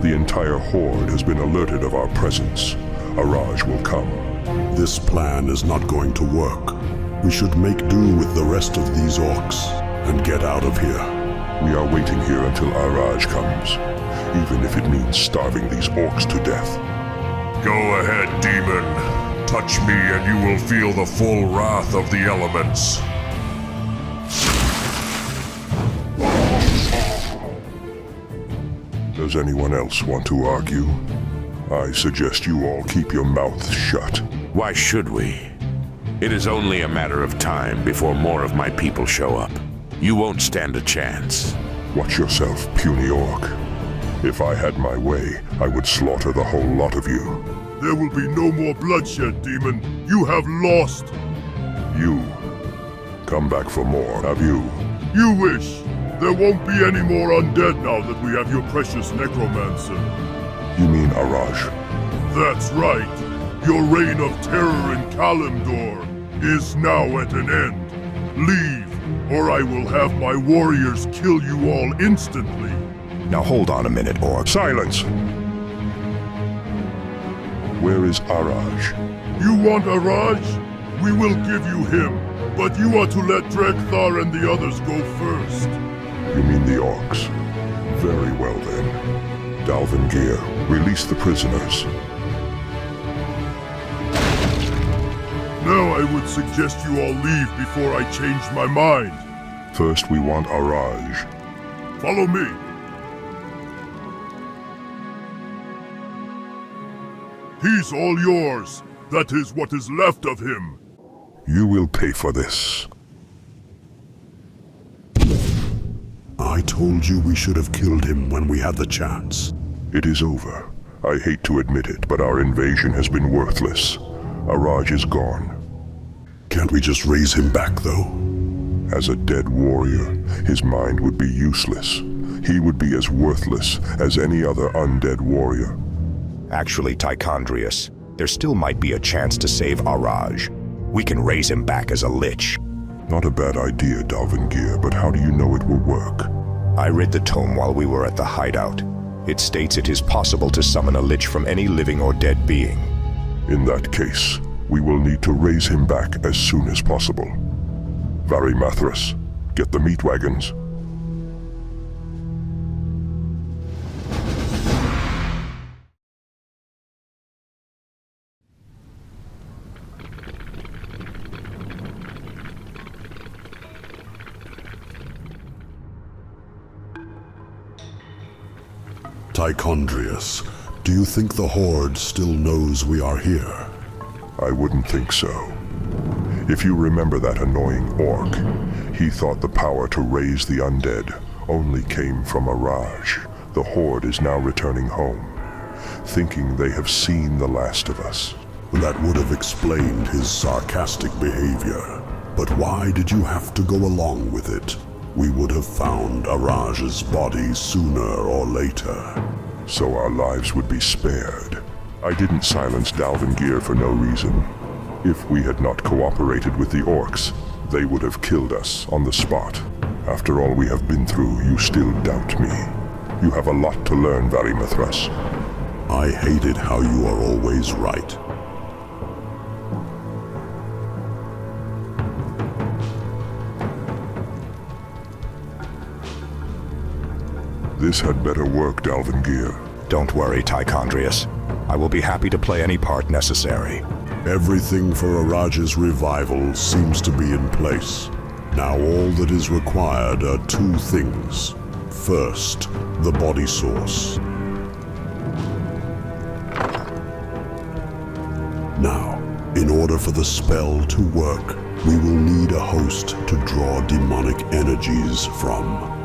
The entire Horde has been alerted of our presence. Araj will come. This plan is not going to work. We should make do with the rest of these orcs and get out of here. We are waiting here until Araj comes, even if it means starving these orcs to death. Go ahead, demon. Touch me and you will feel the full wrath of the elements. Does anyone else want to argue? I suggest you all keep your mouths shut. Why should we? It is only a matter of time before more of my people show up. You won't stand a chance. Watch yourself, puny orc. If I had my way, I would slaughter the whole lot of you. There will be no more bloodshed, demon. You have lost. You. Come back for more, have you? You wish. There won't be any more undead now that we have your precious necromancer. You mean Araj? That's right. Your reign of terror in Kalimdor is now at an end. Leave, or I will have my warriors kill you all instantly. Now hold on a minute, orc. Silence! Where is Araj? You want Araj? We will give you him, but you are to let Drekthar and the others go first. You mean the orcs? Very well then. Dalvangir, release the prisoners. Now I would suggest you all leave before I change my mind. First we want Araj. Follow me. He's all yours. That is what is left of him. You will pay for this. I told you we should have killed him when we had the chance. It is over. I hate to admit it, but our invasion has been worthless. Araj is gone. Can't we just raise him back, though? As a dead warrior, his mind would be useless. He would be as worthless as any other undead warrior. Actually, Tichondrius, there still might be a chance to save Araj. We can raise him back as a lich. Not a bad idea, Dalvangir, but how do you know it will work? I read the tome while we were at the hideout. It states it is possible to summon a lich from any living or dead being. In that case, we will need to raise him back as soon as possible. Varimathras, get the meat wagons. Tichondrius, do you think the Horde still knows we are here? I wouldn't think so. If you remember that annoying orc, he thought the power to raise the undead only came from Araj. The Horde is now returning home, thinking they have seen the last of us. That would have explained his sarcastic behavior. But why did you have to go along with it? We would have found Araj's body sooner or later. So our lives would be spared. I didn't silence Dalvangir for no reason. If we had not cooperated with the orcs, they would have killed us on the spot. After all we have been through, you still doubt me. You have a lot to learn, Varimathras. I hated how you are always right. This had better work, Dalvangir. Don't worry, Tichondrius. I will be happy to play any part necessary. Everything for Araj's revival seems to be in place. Now all that is required are two things. First, the body source. Now, in order for the spell to work, we will need a host to draw demonic energies from.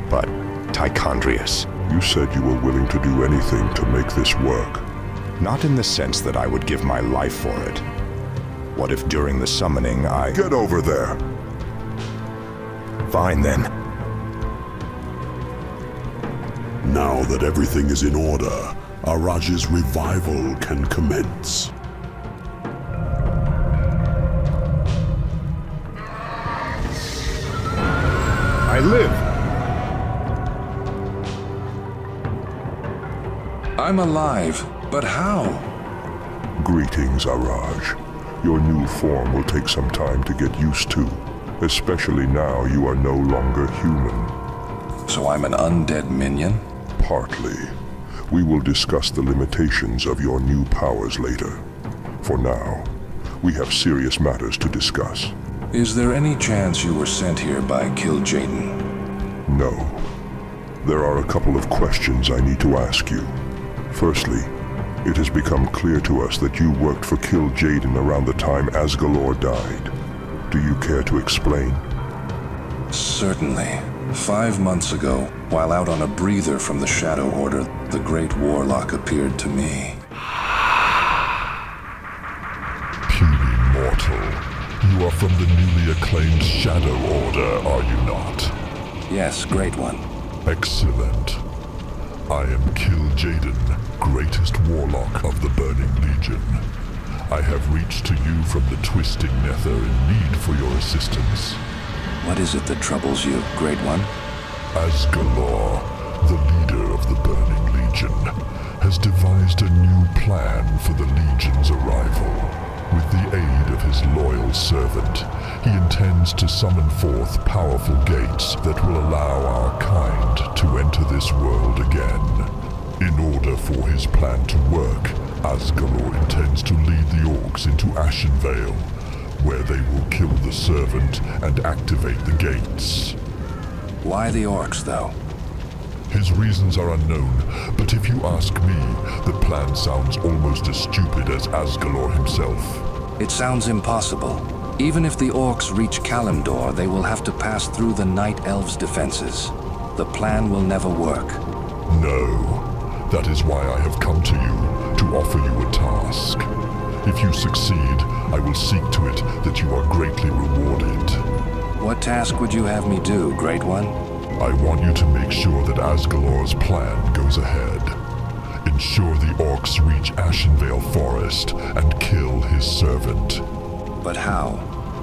But, Tichondrius, you said you were willing to do anything to make this work. Not in the sense that I would give my life for it. What if during the summoning I... Get over there! Fine then. Now that everything is in order, Araj's revival can commence. I live! I'm alive, but how? Greetings, Araj. Your new form will take some time to get used to, especially now you are no longer human. So I'm an undead minion? Partly. We will discuss the limitations of your new powers later. For now, we have serious matters to discuss. Is there any chance you were sent here by Kil'jaeden? No. There are a couple of questions I need to ask you. Firstly, it has become clear to us that you worked for Kil'jaeden around the time Asgalor died. Do you care to explain? Certainly. 5 months ago, while out on a breather from the Shadow Order, the Great Warlock appeared to me. Puny mortal. You are from the newly acclaimed Shadow Order, are you not? Yes, Great One. Excellent. I am Kil'jaeden, greatest warlock of the Burning Legion. I have reached to you from the Twisting Nether in need for your assistance. What is it that troubles you, Great One? Asgalor, the leader of the Burning Legion, has devised a new plan for the Legion's arrival. With the aid of his loyal servant, he intends to summon forth powerful gates that will allow our kind to enter this world again. In order for his plan to work, Asgalor intends to lead the orcs into Ashenvale, where they will kill the servant and activate the gates. Why the orcs, though? His reasons are unknown, but if you ask me, the plan sounds almost as stupid as Asgalor himself. It sounds impossible. Even if the orcs reach Kalimdor, they will have to pass through the Night Elves' defenses. The plan will never work. No. That is why I have come to you, to offer you a task. If you succeed, I will seek to it that you are greatly rewarded. What task would you have me do, Great One? I want you to make sure that Asgalor's plan goes ahead. Ensure the orcs reach Ashenvale Forest and kill his servant. But how?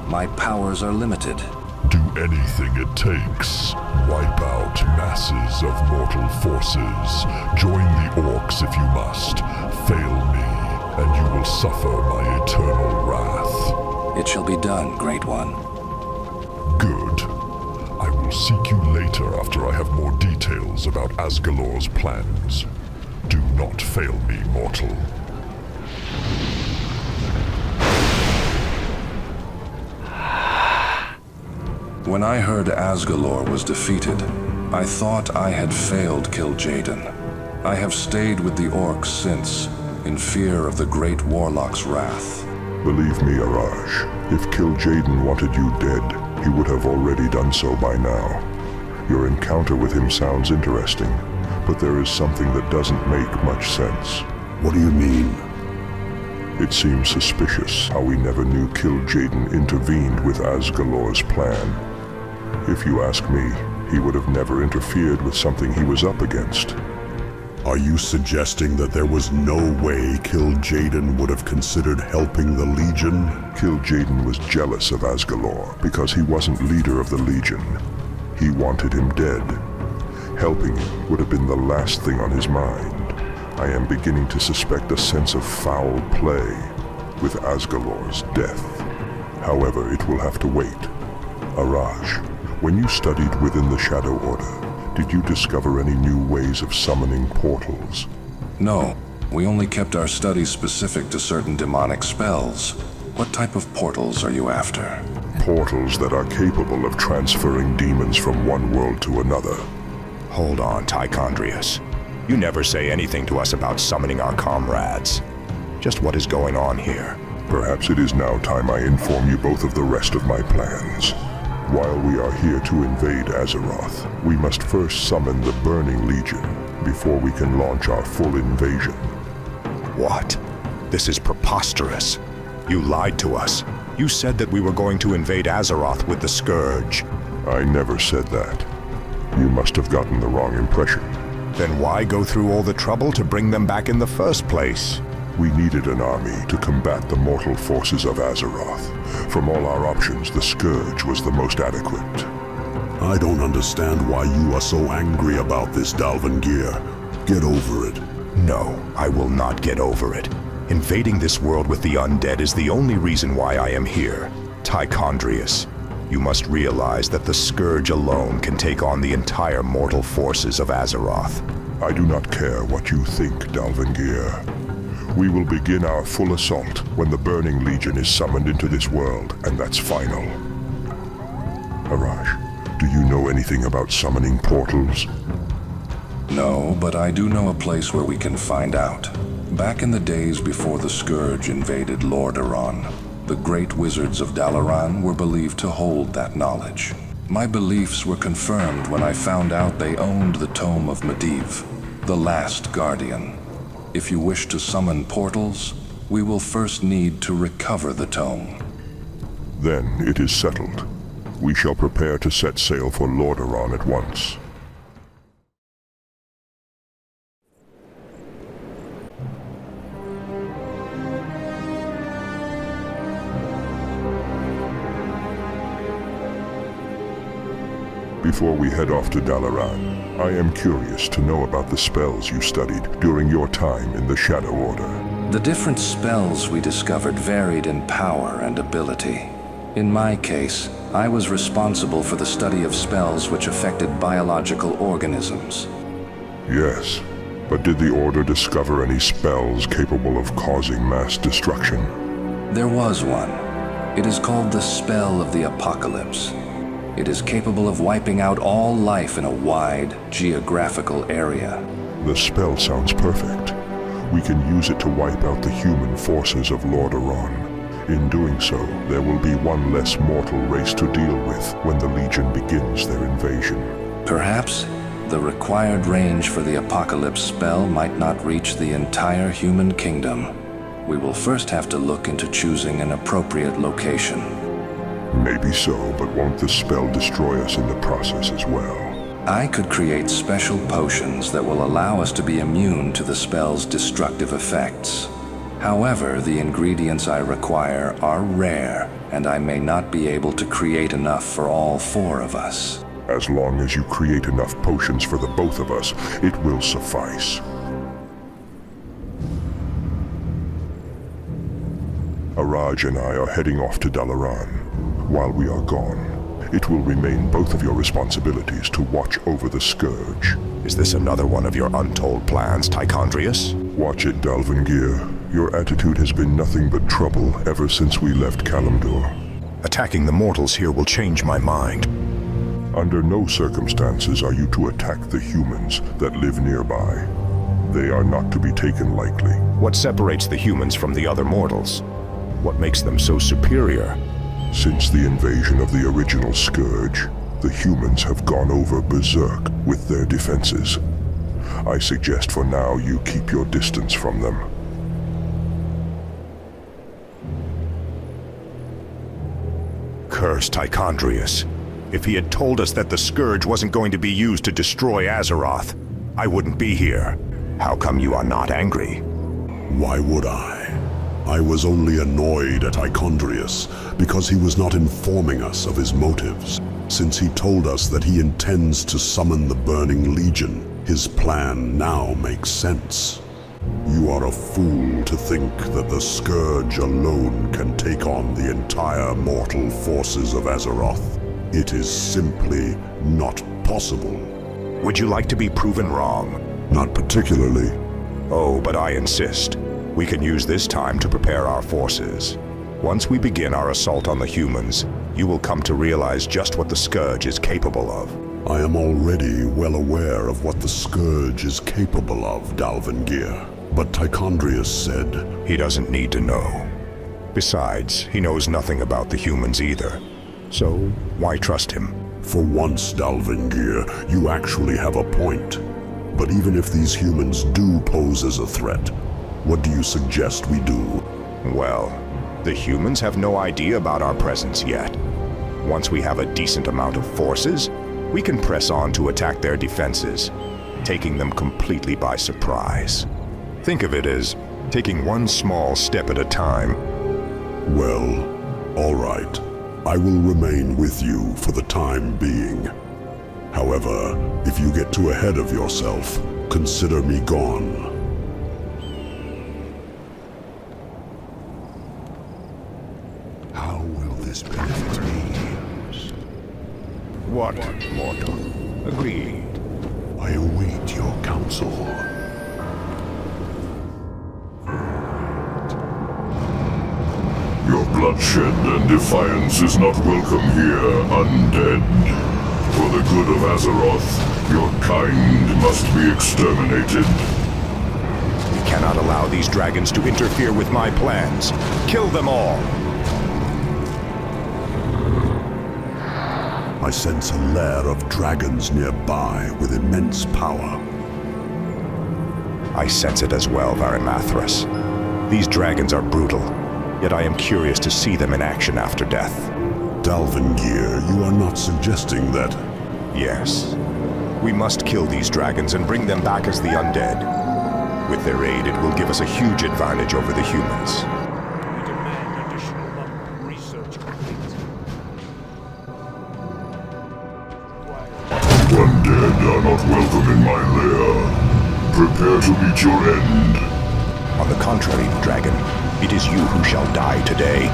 My powers are limited. Do anything it takes. Wipe out masses of mortal forces. Join the orcs if you must. Fail me, and you will suffer my eternal wrath. It shall be done, Great One. Good. I will seek you later after I have more details about Asgalor's plans. Do not fail me, mortal. When I heard Asgalor was defeated, I thought I had failed Kil'jaeden. I have stayed with the orcs since, in fear of the Great Warlock's wrath. Believe me, Araj, if Kil'jaeden wanted you dead, he would have already done so by now. Your encounter with him sounds interesting, but there is something that doesn't make much sense. What do you mean? It seems suspicious how we never knew Kil'jaeden intervened with Asgalor's plan. If you ask me, he would have never interfered with something he was up against. Are you suggesting that there was no way Kil'jaeden would have considered helping the Legion? Kil'jaeden was jealous of Asgalor because he wasn't leader of the Legion. He wanted him dead. Helping him would have been the last thing on his mind. I am beginning to suspect a sense of foul play with Asgalor's death. However, it will have to wait. Araj, when you studied within the Shadow Order, did you discover any new ways of summoning portals? No, we only kept our studies specific to certain demonic spells. What type of portals are you after? Portals that are capable of transferring demons from one world to another. Hold on, Tichondrius. You never say anything to us about summoning our comrades. Just what is going on here? Perhaps it is now time I inform you both of the rest of my plans. While we are here to invade Azeroth, we must first summon the Burning Legion before we can launch our full invasion. What? This is preposterous. You lied to us. You said that we were going to invade Azeroth with the Scourge. I never said that. You must have gotten the wrong impression. Then why go through all the trouble to bring them back in the first place? We needed an army to combat the mortal forces of Azeroth. From all our options, the Scourge was the most adequate. I don't understand why you are so angry about this, Dalvangir. Get over it. No, I will not get over it. Invading this world with the undead is the only reason why I am here. Tichondrius, you must realize that the Scourge alone can take on the entire mortal forces of Azeroth. I do not care what you think, Dalvengir. We will begin our full assault when the Burning Legion is summoned into this world, and that's final. Haraj, do you know anything about summoning portals? No, but I do know a place where we can find out. Back in the days before the Scourge invaded Lordaeron, the great wizards of Dalaran were believed to hold that knowledge. My beliefs were confirmed when I found out they owned the Tome of Medivh, the last guardian. If you wish to summon portals, we will first need to recover the tome. Then it is settled. We shall prepare to set sail for Lordaeron at once. Before we head off to Dalaran, I am curious to know about the spells you studied during your time in the Shadow Order. The different spells we discovered varied in power and ability. In my case, I was responsible for the study of spells which affected biological organisms. Yes, but did the Order discover any spells capable of causing mass destruction? There was one. It is called the Spell of the Apocalypse. It is capable of wiping out all life in a wide, geographical area. The spell sounds perfect. We can use it to wipe out the human forces of Lordaeron. In doing so, there will be one less mortal race to deal with when the Legion begins their invasion. Perhaps the required range for the Apocalypse spell might not reach the entire human kingdom. We will first have to look into choosing an appropriate location. Maybe so, but won't the spell destroy us in the process as well? I could create special potions that will allow us to be immune to the spell's destructive effects. However, the ingredients I require are rare, and I may not be able to create enough for all four of us. As long as you create enough potions for the both of us, it will suffice. Haraj and I are heading off to Dalaran. While we are gone, it will remain both of your responsibilities to watch over the Scourge. Is this another one of your untold plans, Tichondrius? Watch it, Dalvengir. Your attitude has been nothing but trouble ever since we left Kalimdor. Attacking the mortals here will change my mind. Under no circumstances are you to attack the humans that live nearby. They are not to be taken lightly. What separates the humans from the other mortals? What makes them so superior? Since the invasion of the original Scourge, the humans have gone over berserk with their defenses. I suggest for now you keep your distance from them. Curse Tichondrius. If he had told us that the Scourge wasn't going to be used to destroy Azeroth, I wouldn't be here. How come you are not angry? Why would I? I was only annoyed at Tichondrius because he was not informing us of his motives. Since he told us that he intends to summon the Burning Legion, his plan now makes sense. You are a fool to think that the Scourge alone can take on the entire mortal forces of Azeroth. It is simply not possible. Would you like to be proven wrong? Not particularly. Oh, but I insist. We can use this time to prepare our forces. Once we begin our assault on the humans, you will come to realize just what the Scourge is capable of. I am already well aware of what the Scourge is capable of, Dalvengir. But Tichondrius said... He doesn't need to know. Besides, he knows nothing about the humans either. So, why trust him? For once, Dalvengir, you actually have a point. But even if these humans do pose as a threat, what do you suggest we do? Well, the humans have no idea about our presence yet. Once we have a decent amount of forces, we can press on to attack their defenses, taking them completely by surprise. Think of it as taking one small step at a time. Well, all right. I will remain with you for the time being. However, if you get too ahead of yourself, consider me gone. this benefits me. What, mortal? Agreed. I await your counsel. Your bloodshed and defiance is not welcome here, undead. For the good of Azeroth, your kind must be exterminated. We cannot allow these dragons to interfere with my plans. Kill them all! I sense a lair of dragons nearby with immense power. I sense it as well, Varimathras. These dragons are brutal, yet I am curious to see them in action after death. Dalvengir, you are not suggesting that... Yes. We must kill these dragons and bring them back as the undead. With their aid, it will give us a huge advantage over the humans. We demand additional research complete. Undead are not welcome in my lair. Prepare to meet your end. On the contrary, dragon, it is you who shall die today.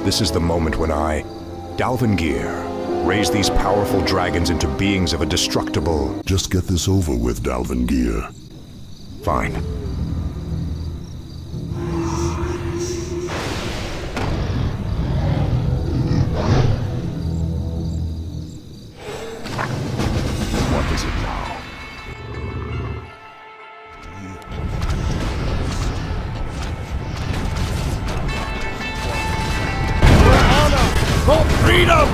This is the moment when I, Dalvengir, raise these powerful dragons into beings of a destructible... Just get this over with, Dalvengir. Fine. What is it now? For freedom!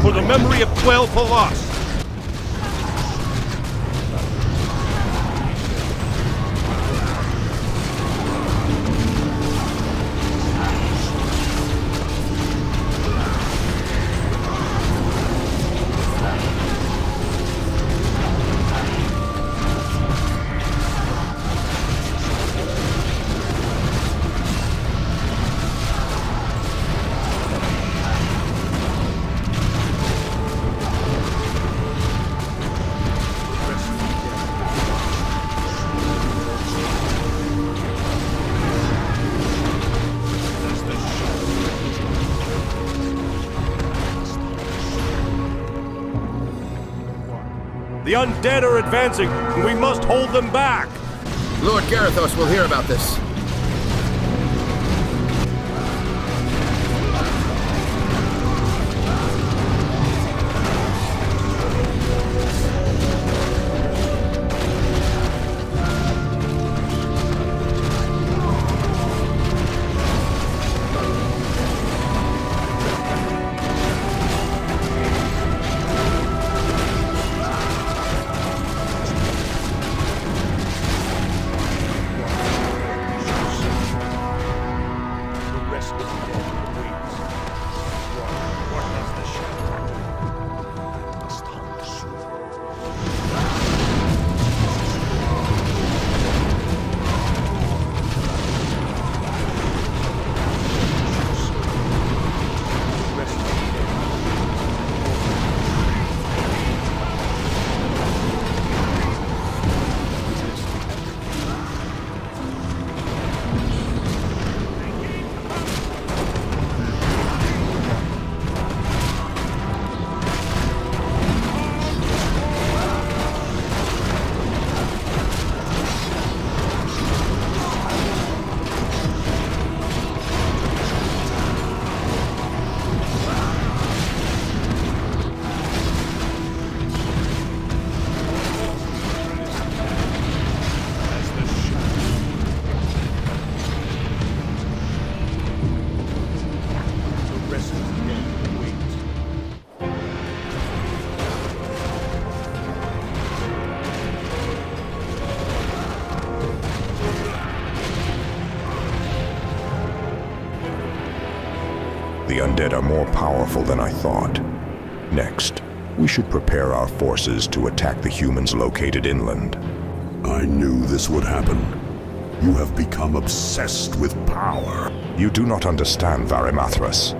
For the memory of 12 for lost. The undead are advancing, and we must hold them back! Lord Garithos will hear about this. The undead are more powerful than I thought. Next, we should prepare our forces to attack the humans located inland. I knew this would happen. You have become obsessed with power. You do not understand, Varimathras.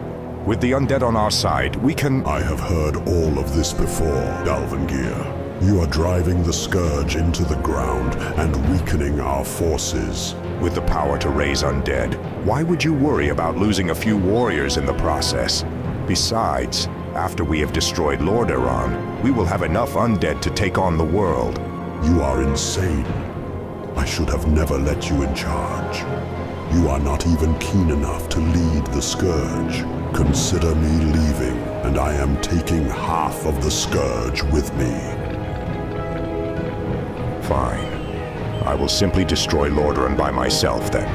With the undead on our side, we can... I have heard all of this before, Dalvangir. You are driving the Scourge into the ground and weakening our forces. With the power to raise undead, why would you worry about losing a few warriors in the process? Besides, after we have destroyed Lord Iran, we will have enough undead to take on the world. You are insane. I should have never let you in charge. You are not even keen enough to lead the Scourge. Consider me leaving, and I am taking half of the Scourge with me. Fine. I will simply destroy Lordaeron by myself, then.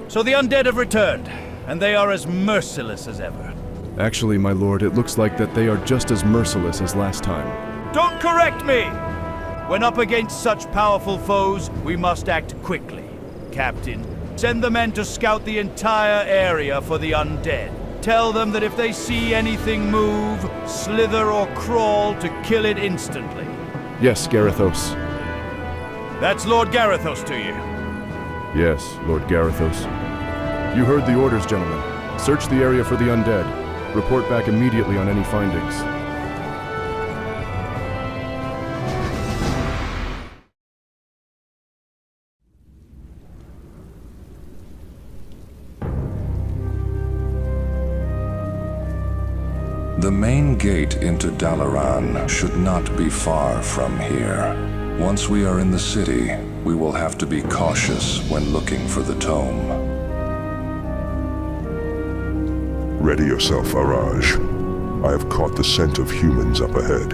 So the undead have returned, and they are as merciless as ever. Actually, my lord, it looks like that they are just as merciless as last time. Don't correct me! When up against such powerful foes, we must act quickly. Captain, send the men to scout the entire area for the undead. Tell them that if they see anything move, slither or crawl, to kill it instantly. Yes, Garithos. That's Lord Garithos to you. Yes, Lord Garithos. You heard the orders, gentlemen. Search the area for the undead. Report back immediately on any findings. The main gate into Dalaran should not be far from here. Once we are in the city, we will have to be cautious when looking for the tome. Ready yourself, Araj. I have caught the scent of humans up ahead.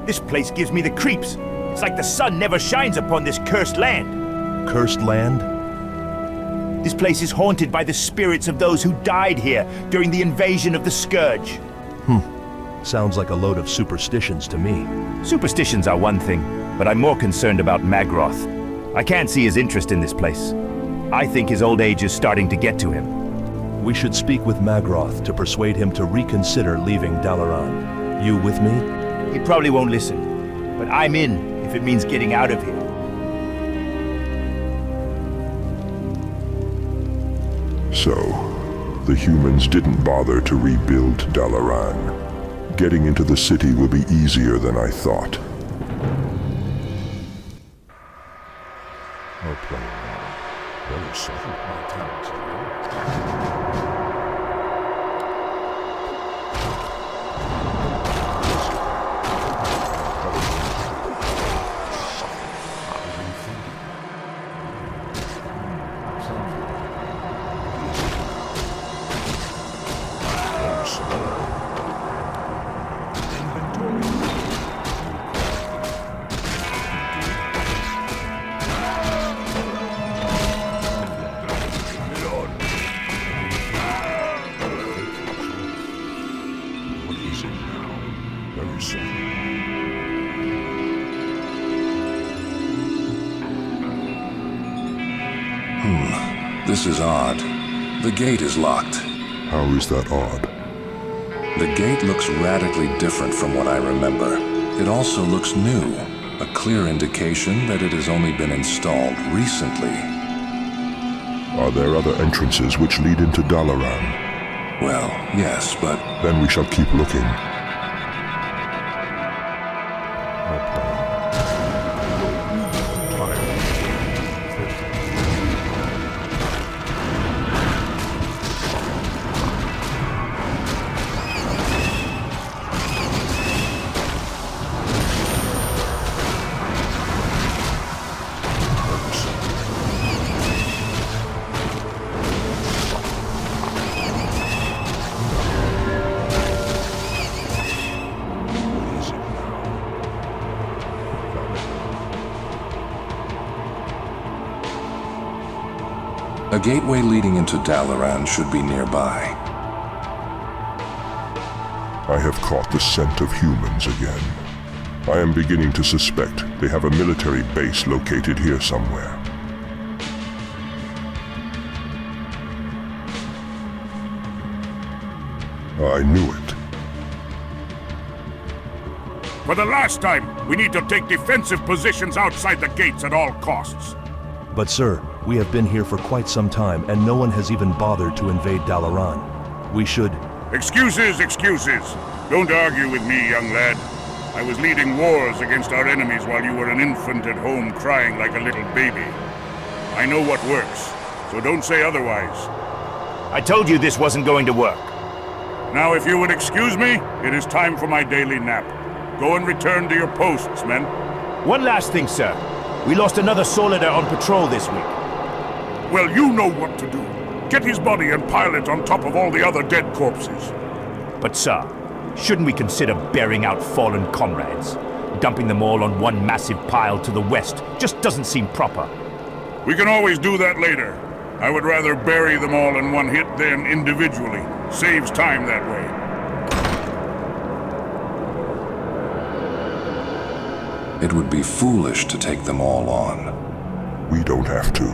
This place gives me the creeps. It's like the sun never shines upon this cursed land. Cursed land? This place is haunted by the spirits of those who died here during the invasion of the Scourge. Sounds like a load of superstitions to me. Superstitions are one thing, but I'm more concerned about Magroth. I can't see his interest in this place. I think his old age is starting to get to him. We should speak with Magroth to persuade him to reconsider leaving Dalaran. You with me? He probably won't listen, but I'm in if it means getting out of here. So, the humans didn't bother to rebuild Dalaran. Getting into the city will be easier than I thought. Our plan now. Well settled, my talents. This is odd. The gate is locked. How is that odd? The gate looks radically different from what I remember. It also looks new, a clear indication that it has only been installed recently. Are there other entrances which lead into Dalaran? Well, yes, but... Then we shall keep looking. A gateway leading into Dalaran should be nearby. I have caught the scent of humans again. I am beginning to suspect they have a military base located here somewhere. I knew it. For the last time, we need to take defensive positions outside the gates at all costs. But sir, we have been here for quite some time, and no one has even bothered to invade Dalaran. We should... Excuses, excuses. Don't argue with me, young lad. I was leading wars against our enemies while you were an infant at home crying like a little baby. I know what works, so don't say otherwise. I told you this wasn't going to work. Now, if you would excuse me, it is time for my daily nap. Go and return to your posts, men. One last thing, sir. We lost another Sorcerer on patrol this week. Well, you know what to do. Get his body and pile it on top of all the other dead corpses. But, sir, shouldn't we consider burying out fallen comrades? Dumping them all on one massive pile to the west just doesn't seem proper. We can always do that later. I would rather bury them all in one hit than individually. Saves time that way. It would be foolish to take them all on. We don't have to.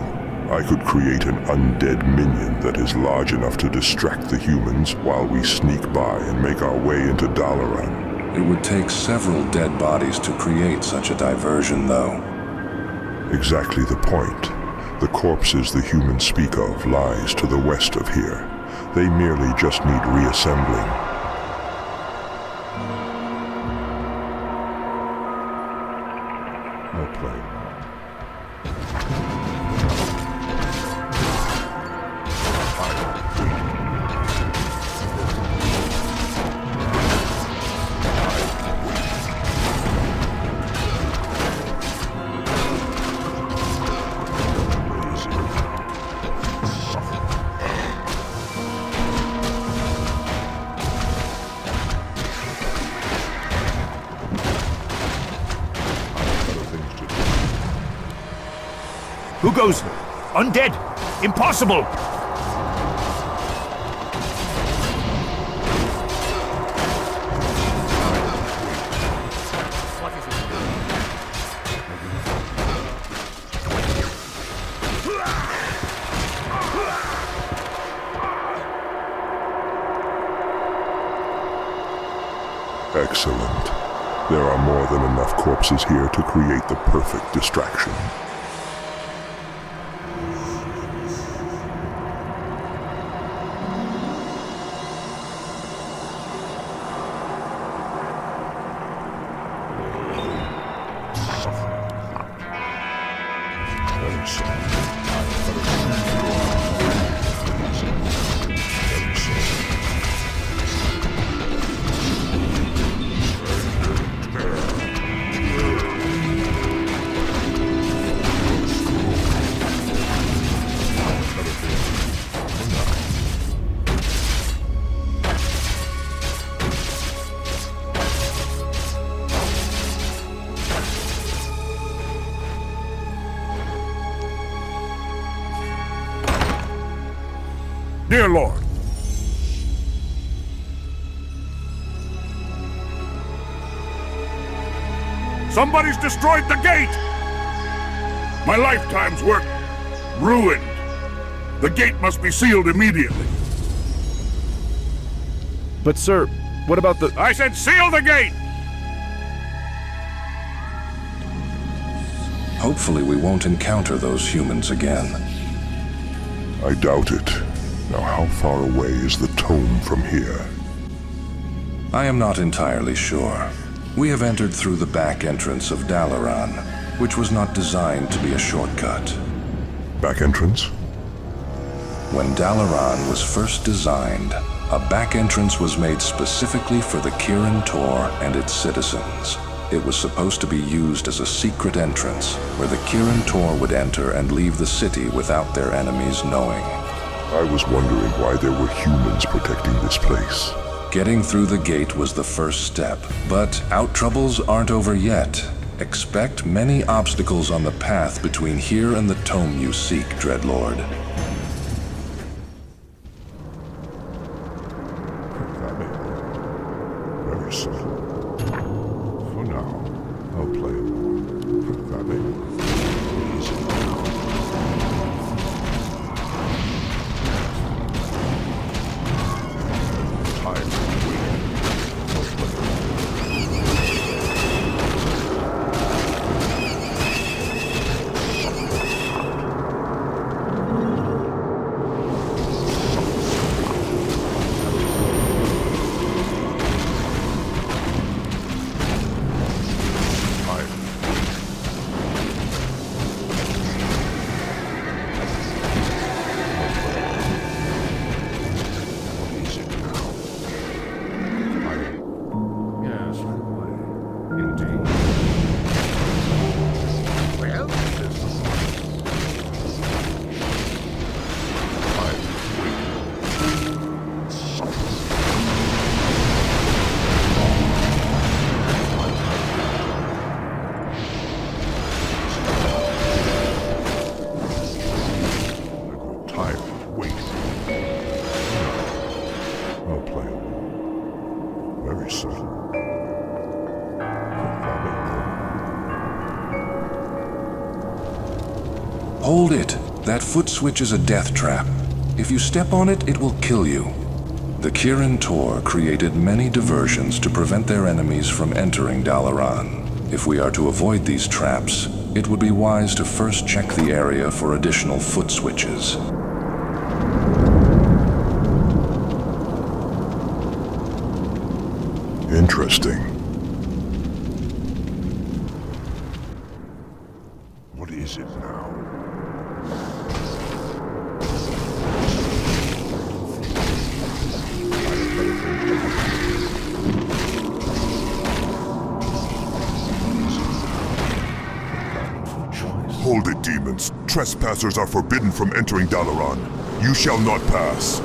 I could create an undead minion that is large enough to distract the humans while we sneak by and make our way into Dalaran. It would take several dead bodies to create such a diversion, though. Exactly the point. The corpses the humans speak of lies to the west of here. They merely just need reassembling. Well played. Who goes? Undead! Impossible! Excellent. There are more than enough corpses here to create the perfect distraction. Dear Lord, somebody's destroyed the gate! My lifetime's work ruined. The gate must be sealed immediately. But sir, what about the... I said seal the gate! Hopefully we won't encounter those humans again. I doubt it. Now, how far away is the tome from here? I am not entirely sure. We have entered through the back entrance of Dalaran, which was not designed to be a shortcut. Back entrance? When Dalaran was first designed, a back entrance was made specifically for the Kirin Tor and its citizens. It was supposed to be used as a secret entrance, where the Kirin Tor would enter and leave the city without their enemies knowing. I was wondering why there were humans protecting this place. Getting through the gate was the first step, but out troubles aren't over yet. Expect many obstacles on the path between here and the tome you seek, Dreadlord. Very simple. For now. I'll play it. Very subtle. Hold it. That foot switch is a death trap. If you step on it, it will kill you. The Kirin Tor created many diversions to prevent their enemies from entering Dalaran. If we are to avoid these traps, it would be wise to first check the area for additional foot switches. Interesting. What is it now? Hold it, demons. Trespassers are forbidden from entering Dalaran. You shall not pass.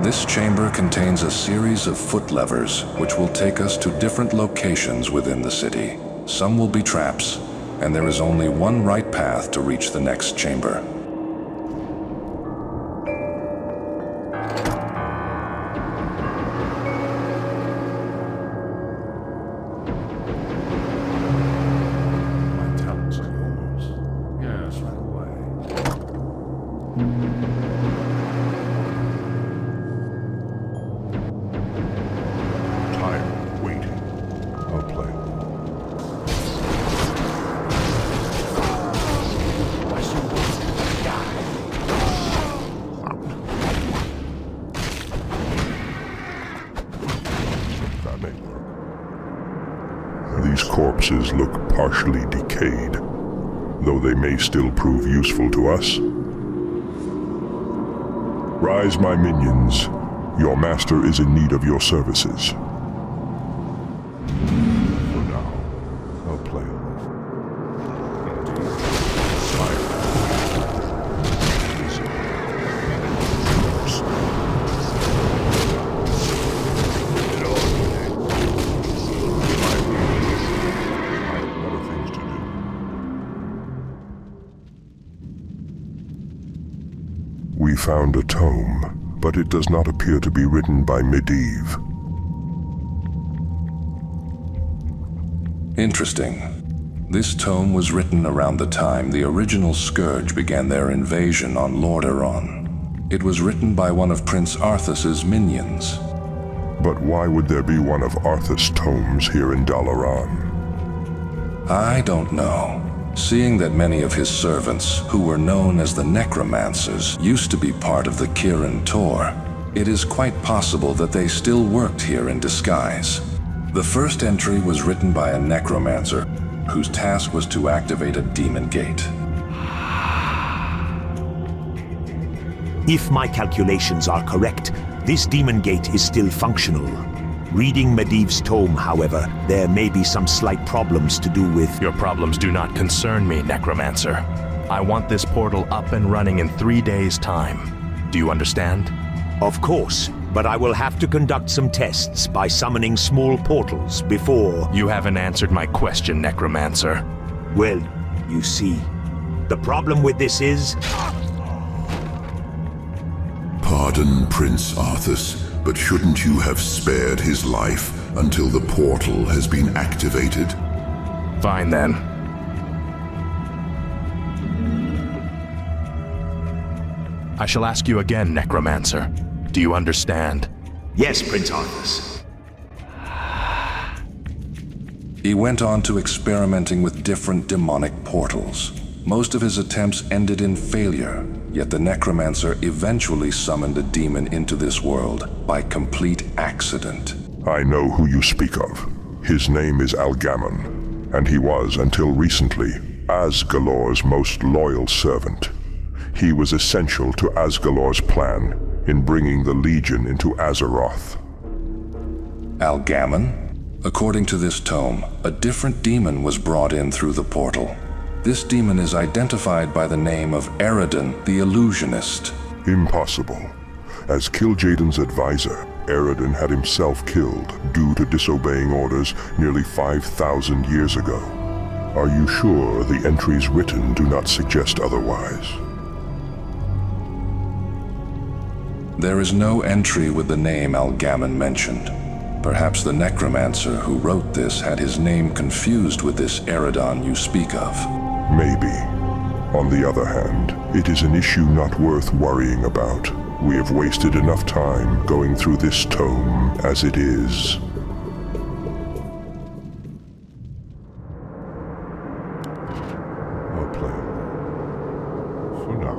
This chamber contains a series of foot levers, which will take us to different locations within the city. Some will be traps, and there is only one right path to reach the next chamber. These corpses look partially decayed, though they may still prove useful to us. Rise, my minions. Your master is in need of your services. For now, I'll play alone. We found a tome, but it does not appear to be written by Medivh. Interesting. This tome was written around the time the original Scourge began their invasion on Lordaeron. It was written by one of Prince Arthas's minions. But why would there be one of Arthas' tomes here in Dalaran? I don't know. Seeing that many of his servants, who were known as the Necromancers, used to be part of the Kirin Tor, it is quite possible that they still worked here in disguise. The first entry was written by a Necromancer, whose task was to activate a demon gate. If my calculations are correct, this demon gate is still functional. Reading Medivh's tome, however, there may be some slight problems to do with... Your problems do not concern me, Necromancer. I want this portal up and running in 3 days' time. Do you understand? Of course, but I will have to conduct some tests by summoning small portals before... You haven't answered my question, Necromancer. Well, you see, the problem with this is... Pardon, Prince Arthas, but shouldn't you have spared his life until the portal has been activated? Fine then. I shall ask you again, Necromancer. Do you understand? Yes, Prince Arthas. He went on to experimenting with different demonic portals. Most of his attempts ended in failure, yet the necromancer eventually summoned a demon into this world by complete accident. I know who you speak of. His name is Algamon, and he was, until recently, Asgalor's most loyal servant. He was essential to Asgalor's plan in bringing the Legion into Azeroth. Algamon? According to this tome, a different demon was brought in through the portal. This demon is identified by the name of Eredin the Illusionist. Impossible. As Kil'jaeden's advisor, Eredin had himself killed due to disobeying orders nearly 5,000 years ago. Are you sure the entries written do not suggest otherwise? There is no entry with the name Algamon mentioned. Perhaps the necromancer who wrote this had his name confused with this Eredin you speak of. Maybe. On the other hand, it is an issue not worth worrying about. We have wasted enough time going through this tome as it is. Well played. For now.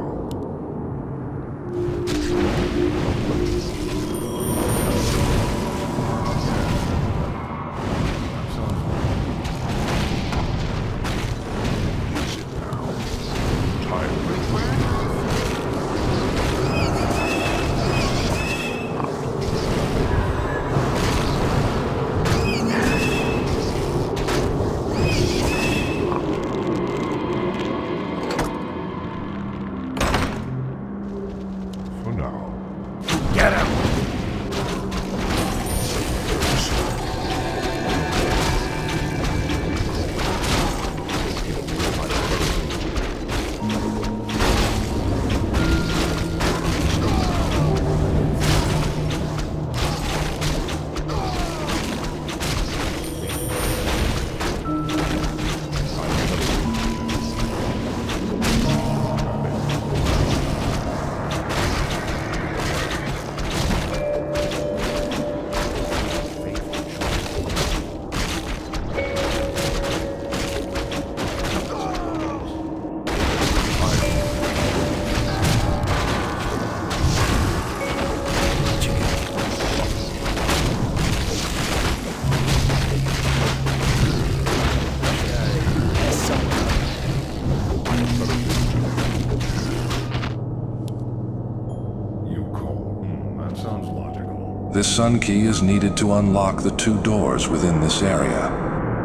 This sun key is needed to unlock the 2 doors within this area.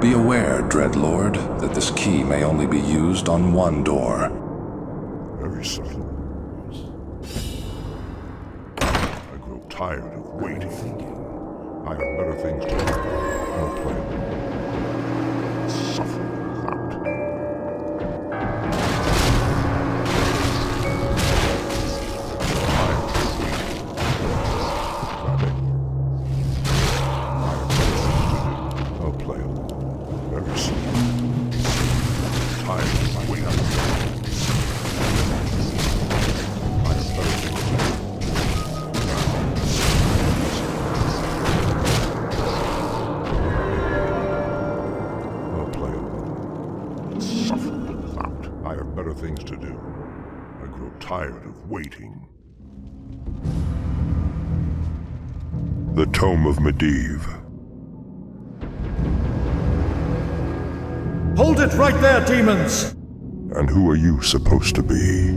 Be aware, Dreadlord, that this key may only be used on 1 door. Very subtle. I grow tired of waiting. I have better things to do. No plan. Suffer without. Things to do. I grow tired of waiting. The Tome of Medivh. Hold it right there, demons! And who are you supposed to be?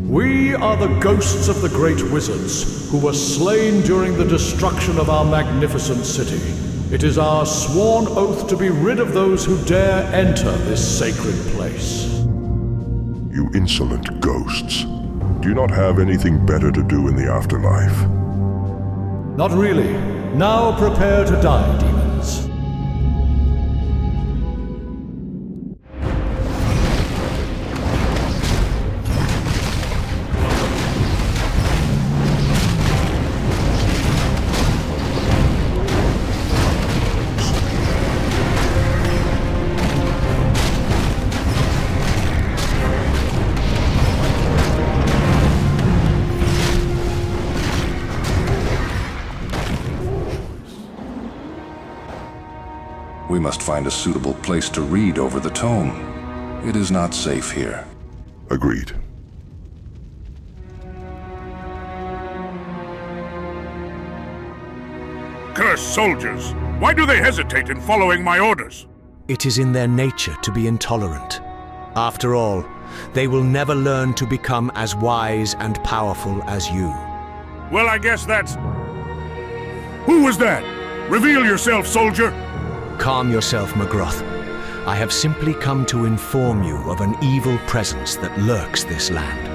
We are the ghosts of the great wizards, who were slain during the destruction of our magnificent city. It is our sworn oath to be rid of those who dare enter this sacred place. You insolent ghosts. Do you not have anything better to do in the afterlife? Not really. Now prepare to die, demons. We must find a suitable place to read over the tome. It is not safe here. Agreed. Cursed soldiers! Why do they hesitate in following my orders? It is in their nature to be intolerant. After all, they will never learn to become as wise and powerful as you. Well, I guess that's... Who was that? Reveal yourself, soldier! Calm yourself, McGroth. I have simply come to inform you of an evil presence that lurks this land.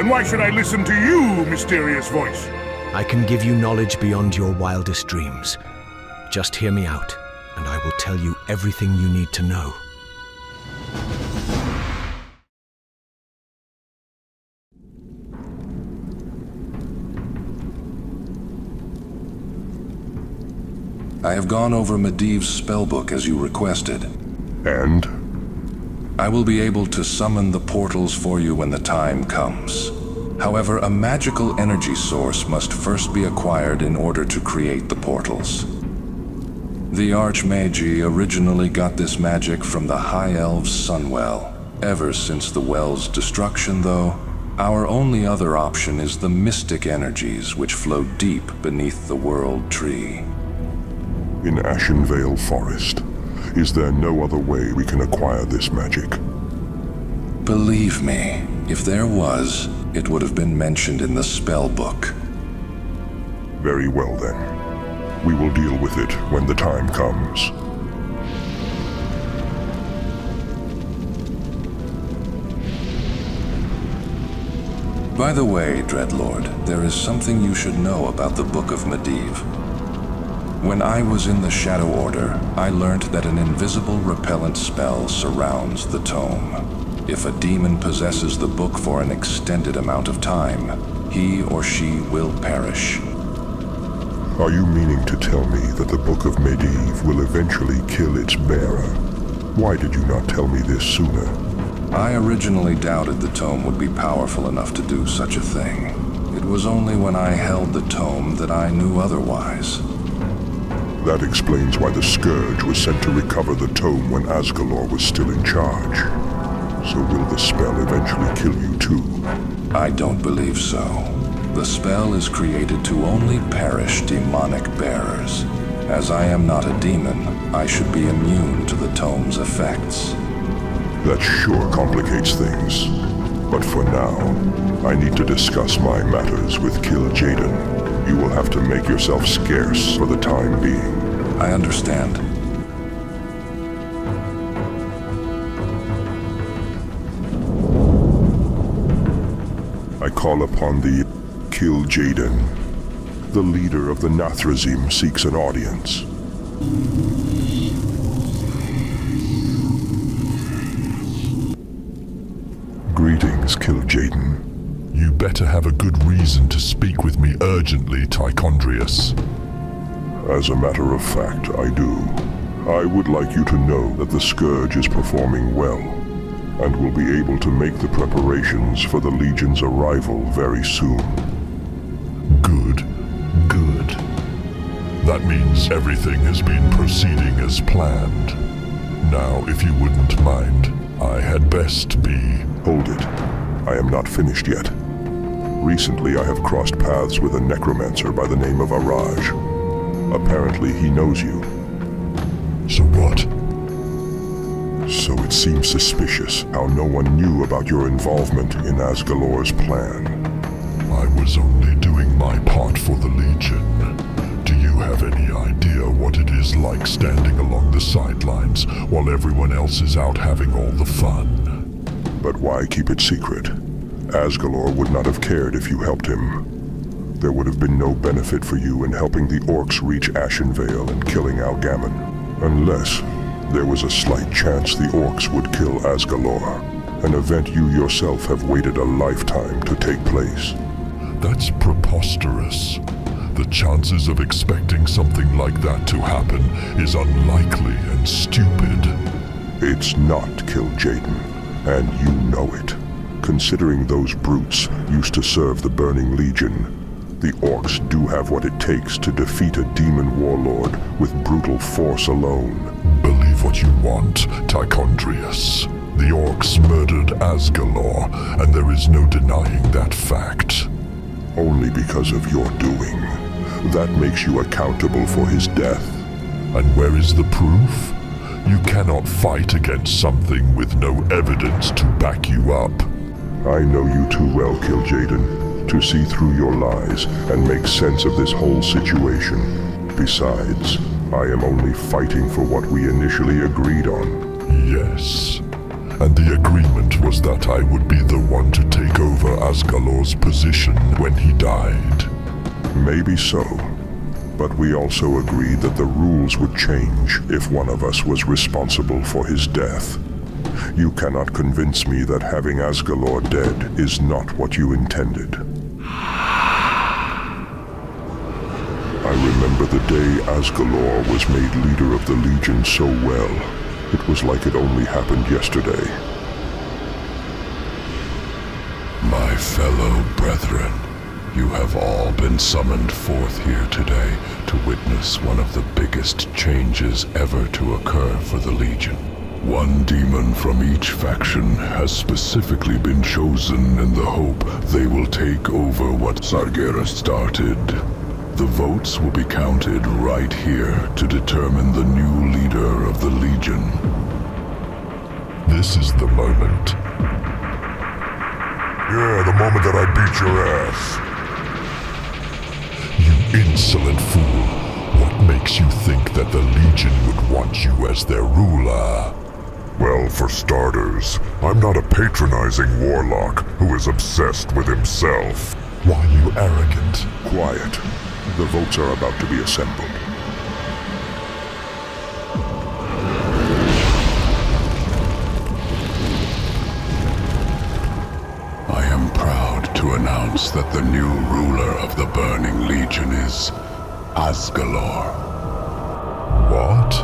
And why should I listen to you, mysterious voice? I can give you knowledge beyond your wildest dreams. Just hear me out, and I will tell you everything you need to know. I have gone over Medivh's spellbook as you requested. And? I will be able to summon the portals for you when the time comes. However, a magical energy source must first be acquired in order to create the portals. The Archmagi originally got this magic from the High Elves' Sunwell. Ever since the well's destruction, though, our only other option is the mystic energies which flow deep beneath the World Tree. In Ashenvale Forest, is there no other way we can acquire this magic? Believe me, if there was, it would have been mentioned in the spellbook. Very well then. We will deal with it when the time comes. By the way, Dreadlord, there is something you should know about the Book of Medivh. When I was in the Shadow Order, I learned that an invisible repellent spell surrounds the tome. If a demon possesses the book for an extended amount of time, he or she will perish. Are you meaning to tell me that the Book of Medivh will eventually kill its bearer? Why did you not tell me this sooner? I originally doubted the tome would be powerful enough to do such a thing. It was only when I held the tome that I knew otherwise. That explains why the Scourge was sent to recover the tome when Asgalor was still in charge. So will the spell eventually kill you too? I don't believe so. The spell is created to only perish demonic bearers. As I am not a demon, I should be immune to the tome's effects. That sure complicates things. But for now, I need to discuss my matters with Kil'jaeden. You will have to make yourself scarce for the time being. I understand. I call upon the Kil'jaeden. The leader of the Nathrazim seeks an audience. Greetings, Kil'jaeden. You better have a good reason to speak with me urgently, Tichondrius. As a matter of fact, I do. I would like you to know that the Scourge is performing well, and will be able to make the preparations for the Legion's arrival very soon. Good. That means everything has been proceeding as planned. Now, if you wouldn't mind, I had best be... Hold it. I am not finished yet. Recently, I have crossed paths with a necromancer by the name of Araj. Apparently, he knows you. So what? So it seems suspicious how no one knew about your involvement in Asgalor's plan. I was only doing my part for the Legion. Do you have any idea what it is like standing along the sidelines while everyone else is out having all the fun? But why keep it secret? Asgalor would not have cared if you helped him. There would have been no benefit for you in helping the orcs reach Ashenvale and killing Algamin. Unless there was a slight chance the orcs would kill Asgalor, an event you yourself have waited a lifetime to take place. That's preposterous. The chances of expecting something like that to happen is unlikely and stupid. It's not, Kil'jaeden, and you know it. Considering those brutes used to serve the Burning Legion, the orcs do have what it takes to defeat a demon warlord with brutal force alone. Believe what you want, Tichondrius. The orcs murdered Asgalor, and there is no denying that fact. Only because of your doing. That makes you accountable for his death. And where is the proof? You cannot fight against something with no evidence to back you up. I know you too well, Kil'jaeden, to see through your lies and make sense of this whole situation. Besides, I am only fighting for what we initially agreed on. Yes. And the agreement was that I would be the one to take over Asgalor's position when he died. Maybe so. But we also agreed that the rules would change if one of us was responsible for his death. You cannot convince me that having Asgalor dead is not what you intended. I remember the day Asgalor was made leader of the Legion so well. It was like it only happened yesterday. My fellow brethren, you have all been summoned forth here today to witness one of the biggest changes ever to occur for the Legion. One demon from each faction has specifically been chosen in the hope they will take over what Sargeras started. The votes will be counted right here to determine the new leader of the Legion. This is the moment. Yeah, the moment that I beat your ass. You insolent fool. What makes you think that the Legion would want you as their ruler? Well, for starters, I'm not a patronizing warlock who is obsessed with himself. Why you arrogant? Quiet. The votes are about to be assembled. I am proud to announce that the new ruler of the Burning Legion is Asgalor. What?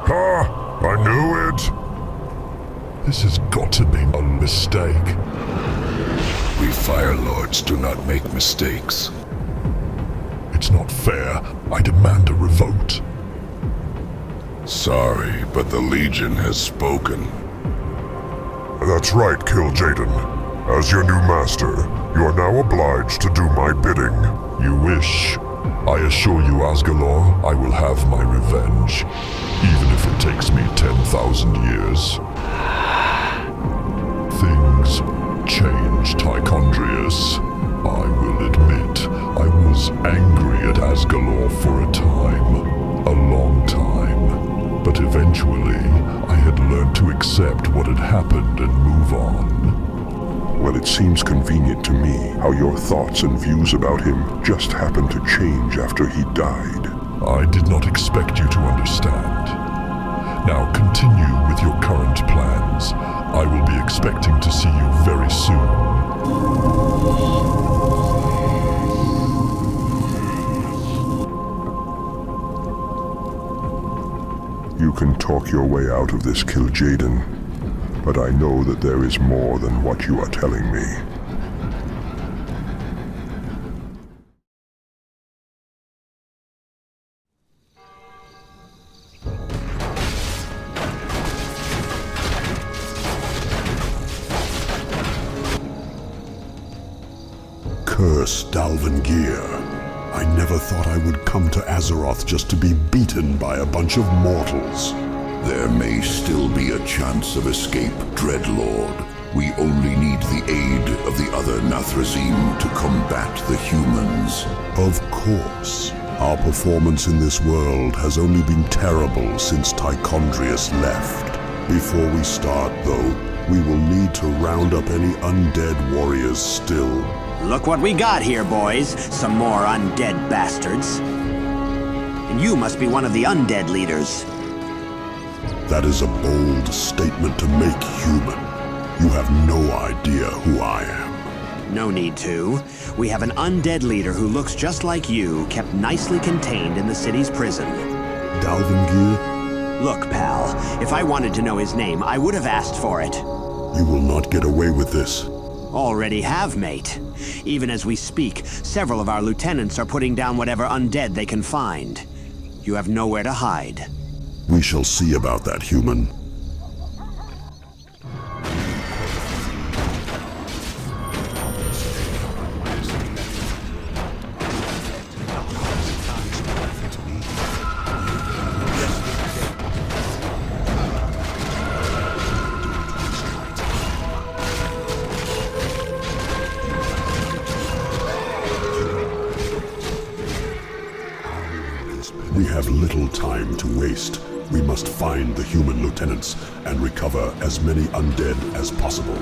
Ha! I knew it! This has got to be a mistake. We Fire Lords do not make mistakes. It's not fair. I demand a revote. Sorry, but the Legion has spoken. That's right, Kil'jaeden. As your new master, you are now obliged to do my bidding. You wish. I assure you, Asgalor, I will have my revenge. Even if it takes me 10,000 years. Things changed, Tichondrius. I will admit, I was angry at Asgalor for a time. A long time. But eventually, I had learned to accept what had happened and move on. Well, it seems convenient to me how your thoughts and views about him just happened to change after he died. I did not expect you to understand. Now continue with your current plans. I will be expecting to see you very soon. You can talk your way out of this, Kil'jaeden, but I know that there is more than what you are telling me. Curse Dalvangir. I never thought I would come to Azeroth just to be beaten by a bunch of mortals. There may still be a chance of escape, Dreadlord. We only need the aid of the other Nathrazim to combat the humans. Of course. Our performance in this world has only been terrible since Tichondrius left. Before we start, though, we will need to round up any undead warriors still. Look what we got here, boys. Some more undead bastards. And you must be one of the undead leaders. That is a bold statement to make, human. You have no idea who I am. No need to. We have an undead leader who looks just like you, kept nicely contained in the city's prison. Dalvangir? Look, pal, if I wanted to know his name, I would have asked for it. You will not get away with this. Already have, mate. Even as we speak, several of our lieutenants are putting down whatever undead they can find. You have nowhere to hide. We shall see about that, human. We have little time to waste. We must find the human lieutenants and recover as many undead as possible.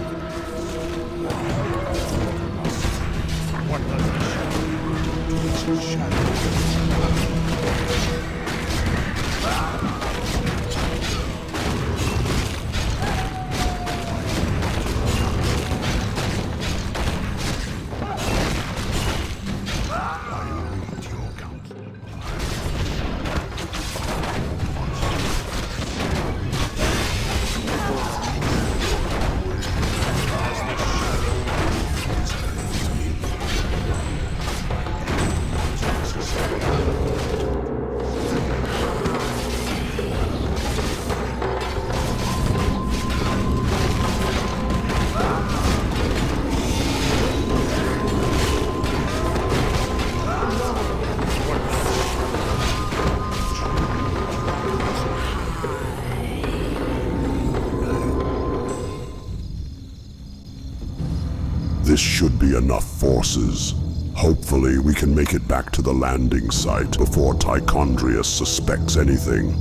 This should be enough forces. Hopefully we can make it back to the landing site before Tichondrius suspects anything.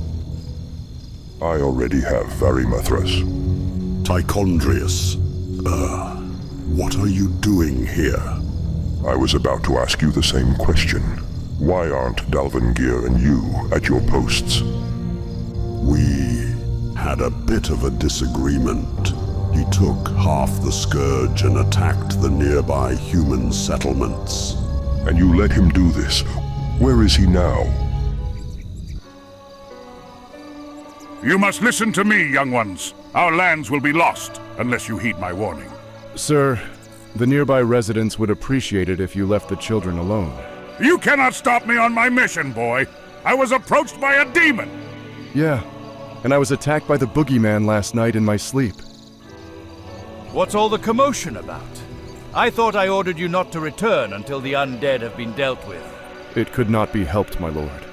I already have Varimathras. Tichondrius, what are you doing here? I was about to ask you the same question. Why aren't Dalvengir and you at your posts? We had a bit of a disagreement. He took half the Scourge and attacked the nearby human settlements. And you let him do this? Where is he now? You must listen to me, young ones. Our lands will be lost unless you heed my warning. Sir, the nearby residents would appreciate it if you left the children alone. You cannot stop me on my mission, boy. I was approached by a demon. Yeah, and I was attacked by the boogeyman last night in my sleep. What's all the commotion about? I thought I ordered you not to return until the undead have been dealt with. It could not be helped, my lord.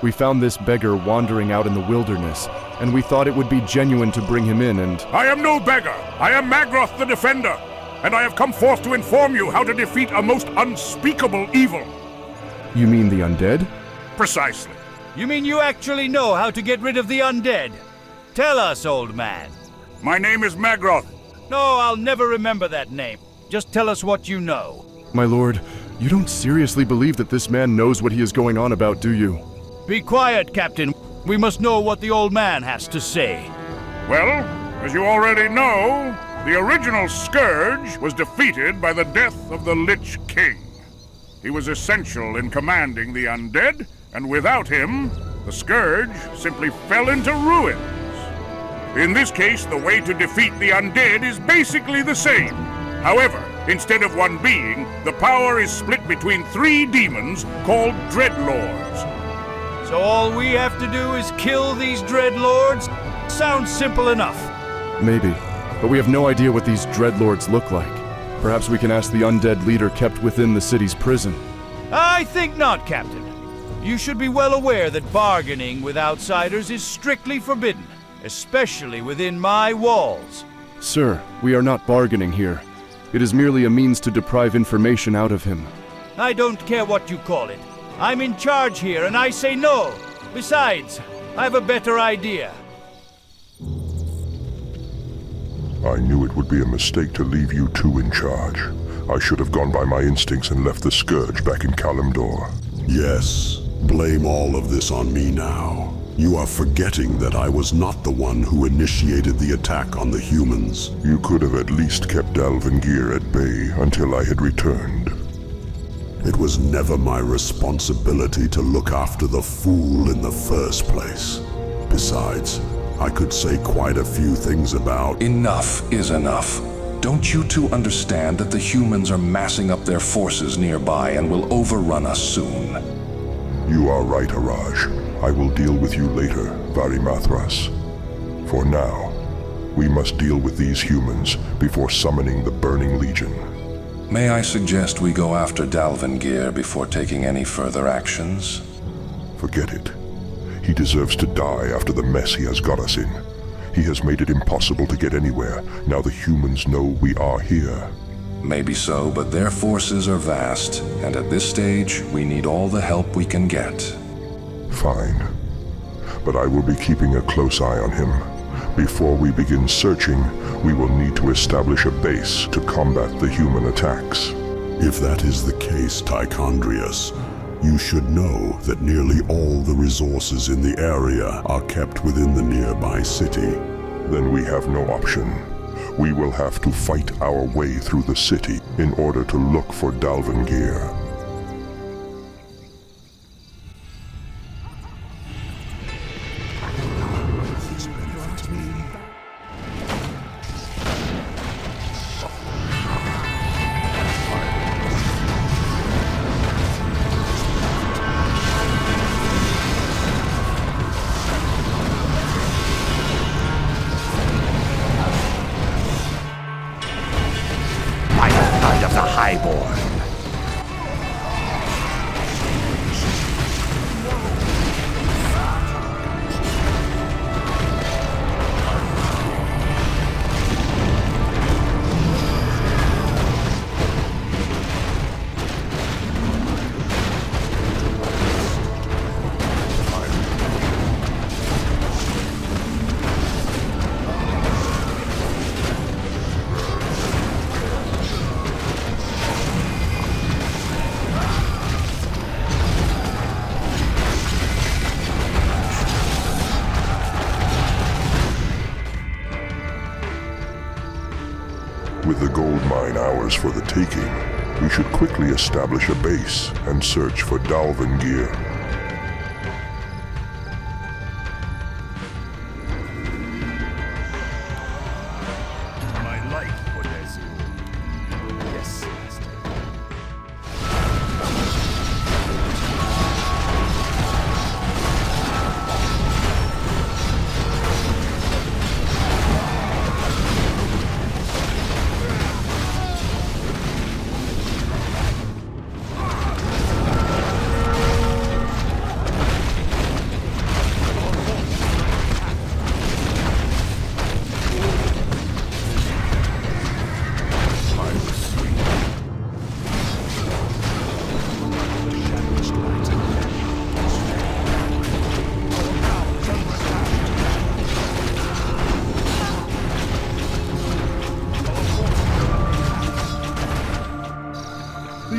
We found this beggar wandering out in the wilderness, and we thought it would be genuine to bring him in and... I am no beggar! I am Magroth the Defender! And I have come forth to inform you how to defeat a most unspeakable evil! You mean the undead? Precisely. You mean you actually know how to get rid of the undead? Tell us, old man. My name is Magroth. No, I'll never remember that name. Just tell us what you know. My lord, you don't seriously believe that this man knows what he is going on about, do you? Be quiet, Captain. We must know what the old man has to say. Well, as you already know, the original Scourge was defeated by the death of the Lich King. He was essential in commanding the undead, and without him, the Scourge simply fell into ruins. In this case, the way to defeat the undead is basically the same. However, instead of one being, the power is split between 3 demons called Dreadlords. So all we have to do is kill these Dreadlords? Sounds simple enough. Maybe, but we have no idea what these Dreadlords look like. Perhaps we can ask the undead leader kept within the city's prison. I think not, Captain. You should be well aware that bargaining with outsiders is strictly forbidden, especially within my walls. Sir, we are not bargaining here. It is merely a means to deprive information out of him. I don't care what you call it. I'm in charge here, and I say no. Besides, I have a better idea. I knew it would be a mistake to leave you two in charge. I should have gone by my instincts and left the Scourge back in Kalimdor. Yes, blame all of this on me now. You are forgetting that I was not the one who initiated the attack on the humans. You could have at least kept Dalvengir at bay until I had returned. It was never my responsibility to look after the fool in the first place. Besides, I could say quite a few things about... Enough is enough. Don't you two understand that the humans are massing up their forces nearby and will overrun us soon? You are right, Araj. I will deal with you later, Varimathras. For now, we must deal with these humans before summoning the Burning Legion. May I suggest we go after Dalvengir before taking any further actions? Forget it. He deserves to die after the mess he has got us in. He has made it impossible to get anywhere. Now the humans know we are here. Maybe so, but their forces are vast, and at this stage, we need all the help we can get. Fine. But I will be keeping a close eye on him. Before we begin searching, we will need to establish a base to combat the human attacks. If that is the case, Tichondrius, you should know that nearly all the resources in the area are kept within the nearby city. Then we have no option. We will have to fight our way through the city in order to look for Dalvengir. With the gold mine ours for the taking, we should quickly establish a base and search for Dalvengir.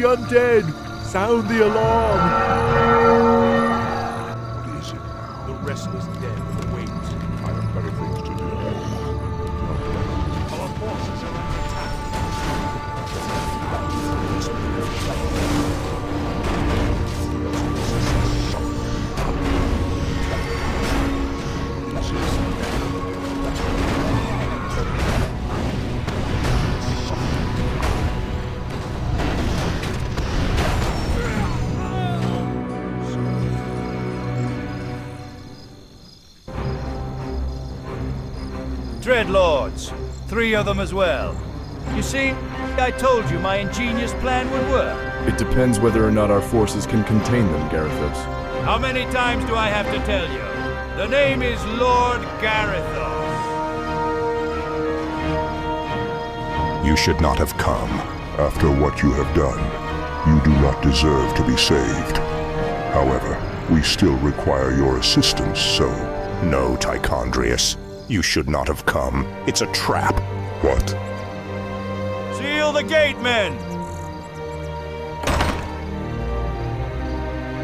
Undead! Sound the alarm! What is it now? The restless dead wait. I have better things to do. Our forces are under Dreadlords. 3 of them as well. You see, I told you my ingenious plan would work. It depends whether or not our forces can contain them, Garithos. How many times do I have to tell you? The name is Lord Garithos. You should not have come. After what you have done, you do not deserve to be saved. However, we still require your assistance, so... No, Tichondrius. You should not have come. It's a trap. What? Seal the gate, men!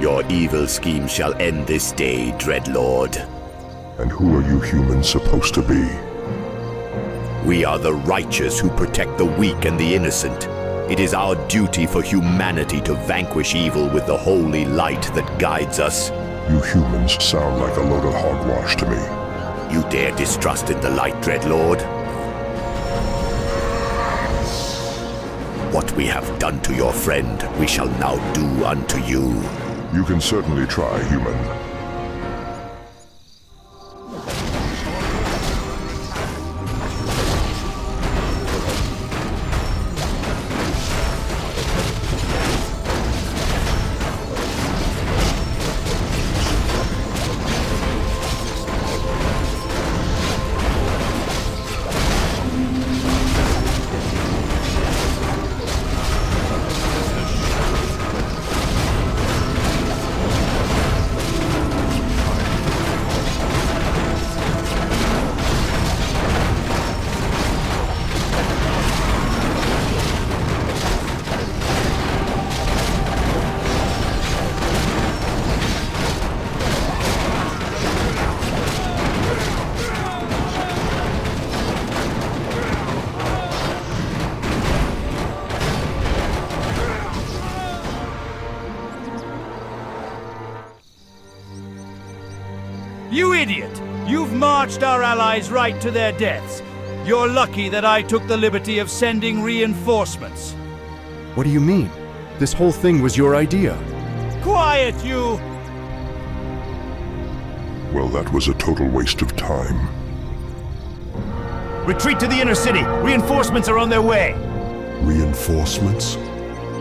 Your evil scheme shall end this day, Dreadlord. And who are you humans supposed to be? We are the righteous who protect the weak and the innocent. It is our duty for humanity to vanquish evil with the holy light that guides us. You humans sound like a load of hogwash to me. You dare distrust in the light, Dreadlord? What we have done to your friend, we shall now do unto you. You can certainly try, human. You idiot! You've marched our allies right to their deaths. You're lucky that I took the liberty of sending reinforcements. What do you mean? This whole thing was your idea. Quiet, you! Well, that was a total waste of time. Retreat to the inner city! Reinforcements are on their way! Reinforcements?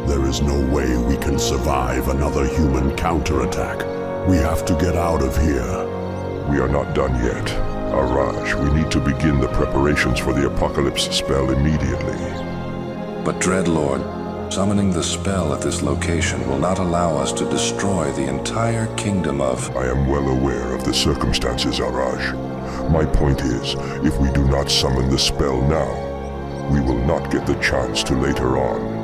There is no way we can survive another human counterattack. We have to get out of here. We are not done yet. Araj, we need to begin the preparations for the Apocalypse spell immediately. But Dreadlord, summoning the spell at this location will not allow us to destroy the entire kingdom of... I am well aware of the circumstances, Araj. My point is, if we do not summon the spell now, we will not get the chance to later on.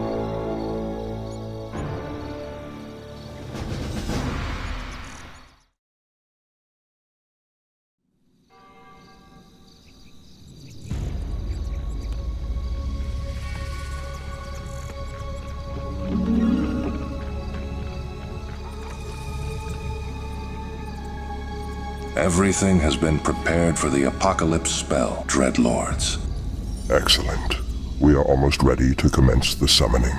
Everything has been prepared for the Apocalypse spell, Dreadlords. Excellent. We are almost ready to commence the summoning.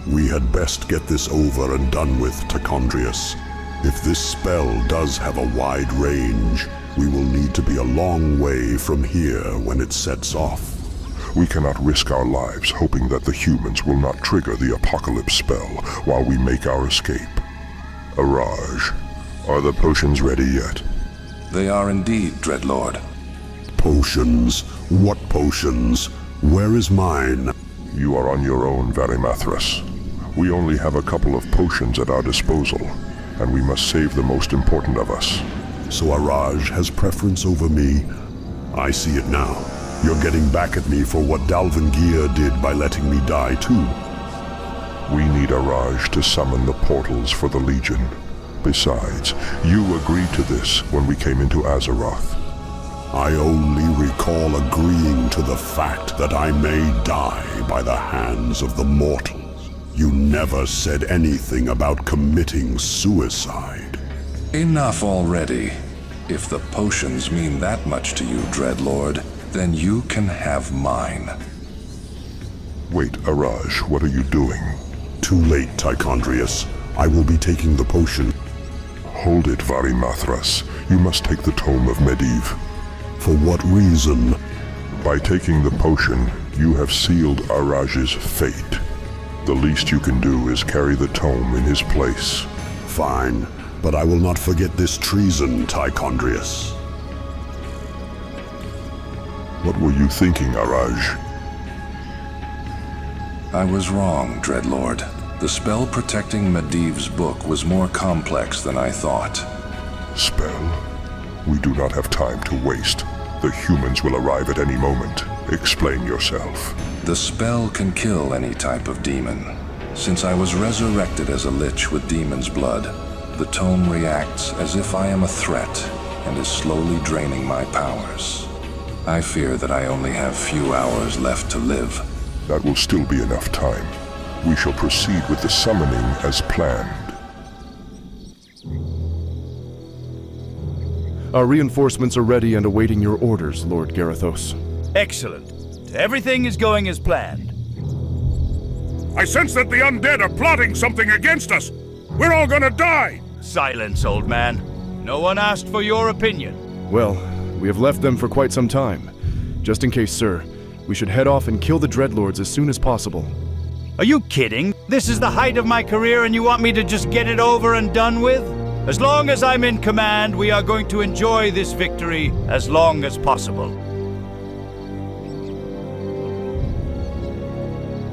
We had best get this over and done with, Tichondrius. If this spell does have a wide range, we will need to be a long way from here when it sets off. We cannot risk our lives hoping that the humans will not trigger the Apocalypse spell while we make our escape. Araj, are the potions ready yet? They are indeed, Dreadlord. Potions? What potions? Where is mine? You are on your own, Varimathras. We only have a couple of potions at our disposal, and we must save the most important of us. So Araj has preference over me? I see it now. You're getting back at me for what Dalvangir did by letting me die too. We need Araj to summon the portals for the Legion. Besides, you agreed to this when we came into Azeroth. I only recall agreeing to the fact that I may die by the hands of the mortals. You never said anything about committing suicide. Enough already. If the potions mean that much to you, Dreadlord, then you can have mine. Wait, Araj, what are you doing? Too late, Tichondrius. I will be taking the potion. Hold it, Varimathras. You must take the Tome of Medivh. For what reason? By taking the potion, you have sealed Araj's fate. The least you can do is carry the tome in his place. Fine, but I will not forget this treason, Tichondrius. What were you thinking, Araj? I was wrong, Dreadlord. The spell protecting Medivh's book was more complex than I thought. Spell? We do not have time to waste. The humans will arrive at any moment. Explain yourself. The spell can kill any type of demon. Since I was resurrected as a lich with demon's blood, the tome reacts as if I am a threat and is slowly draining my powers. I fear that I only have few hours left to live. That will still be enough time. We shall proceed with the summoning as planned. Our reinforcements are ready and awaiting your orders, Lord Garithos. Excellent. Everything is going as planned. I sense that the undead are plotting something against us. We're all gonna die! Silence, old man. No one asked for your opinion. Well, we have left them for quite some time. Just in case, sir, we should head off and kill the Dreadlords as soon as possible. Are you kidding? This is the height of my career and you want me to just get it over and done with? As long as I'm in command, we are going to enjoy this victory as long as possible.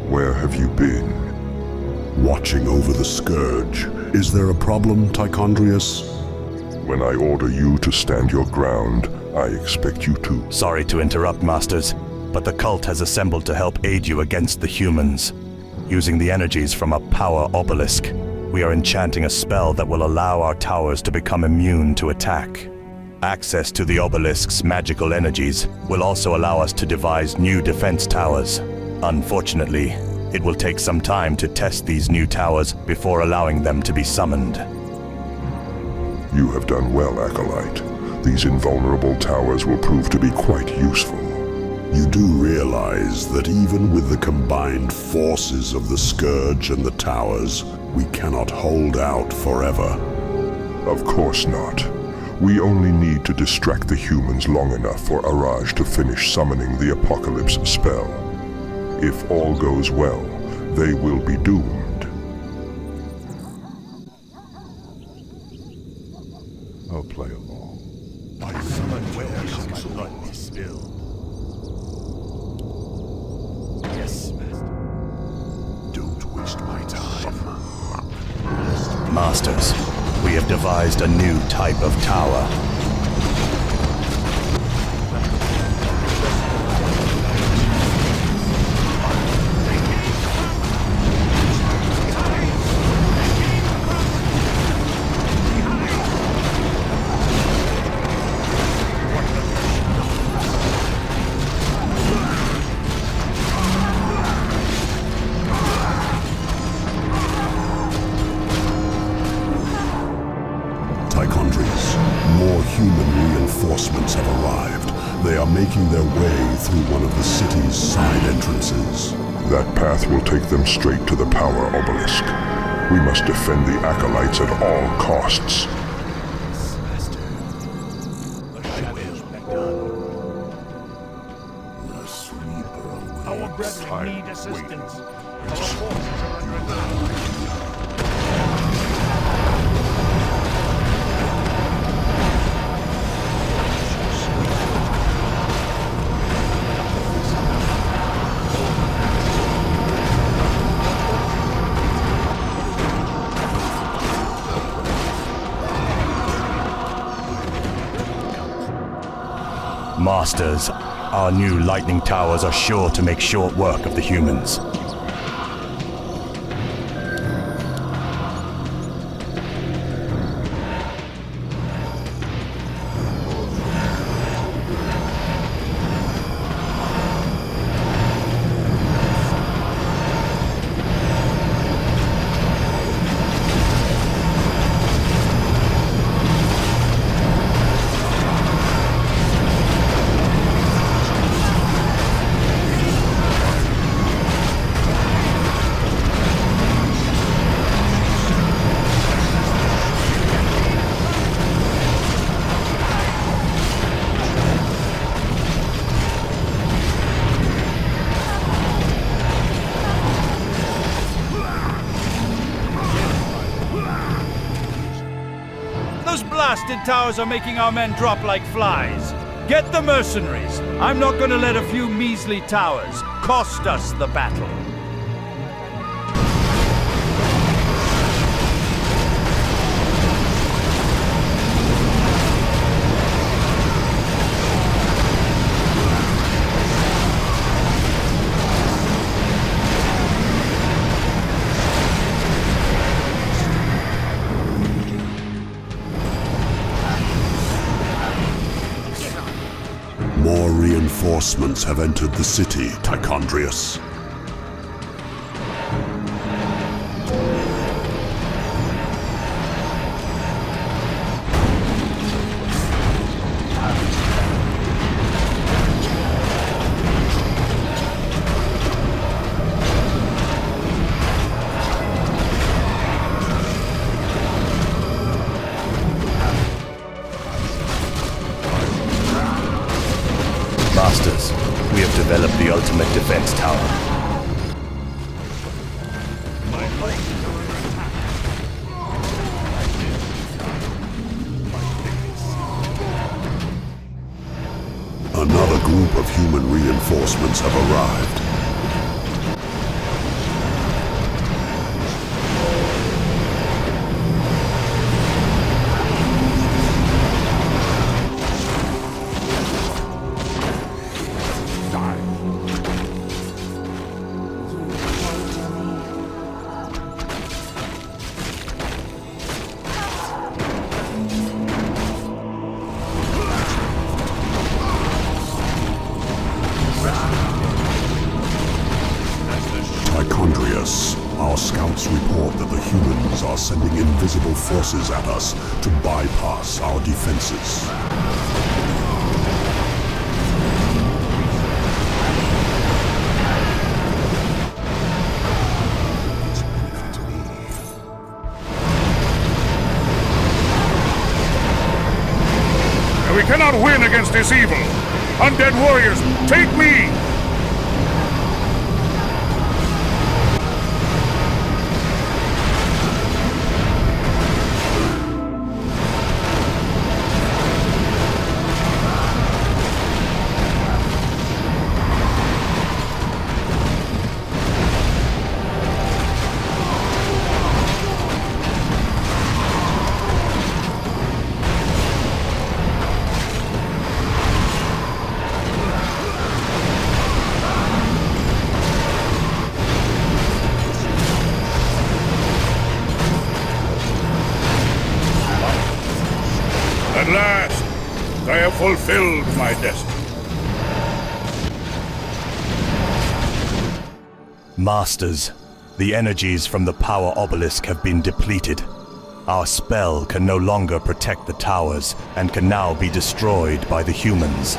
Where have you been? Watching over the Scourge. Is there a problem, Tichondrius? When I order you to stand your ground, I expect you to. Sorry to interrupt, Masters, but the cult has assembled to help aid you against the humans. Using the energies from a power obelisk, we are enchanting a spell that will allow our towers to become immune to attack. Access to the obelisk's magical energies will also allow us to devise new defense towers. Unfortunately, it will take some time to test these new towers before allowing them to be summoned. You have done well, Acolyte. These invulnerable towers will prove to be quite useful. You do realize that even with the combined forces of the Scourge and the towers, we cannot hold out forever. Of course not. We only need to distract the humans long enough for Araj to finish summoning the Apocalypse spell. If all goes well, they will be doomed. I'll play along. My son, where shall my blood be spilled? Yes, Master. Don't waste my time. Masters, we have devised a new type of tower. Reinforcements have arrived. They are making their way through one of the city's side entrances. That path will take them straight to the power obelisk. We must defend the acolytes at all costs. Our brethren need assistance. Our forces are under attack. Masters, our new lightning towers are sure to make short work of the humans. Blasted towers are making our men drop like flies. Get the mercenaries. I'm not gonna let a few measly towers cost us the battle. More reinforcements have entered the city, Tichondrius. Masters, we have developed the ultimate defense tower. Another group of human reinforcements have arrived. sending invisible forces at us to bypass our defenses. We cannot win against this evil! Undead warriors, take me! At last, I have fulfilled my destiny. Masters, the energies from the power obelisk have been depleted. Our spell can no longer protect the towers and can now be destroyed by the humans.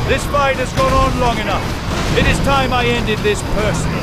This fight has gone on long enough. It is time I ended this personally.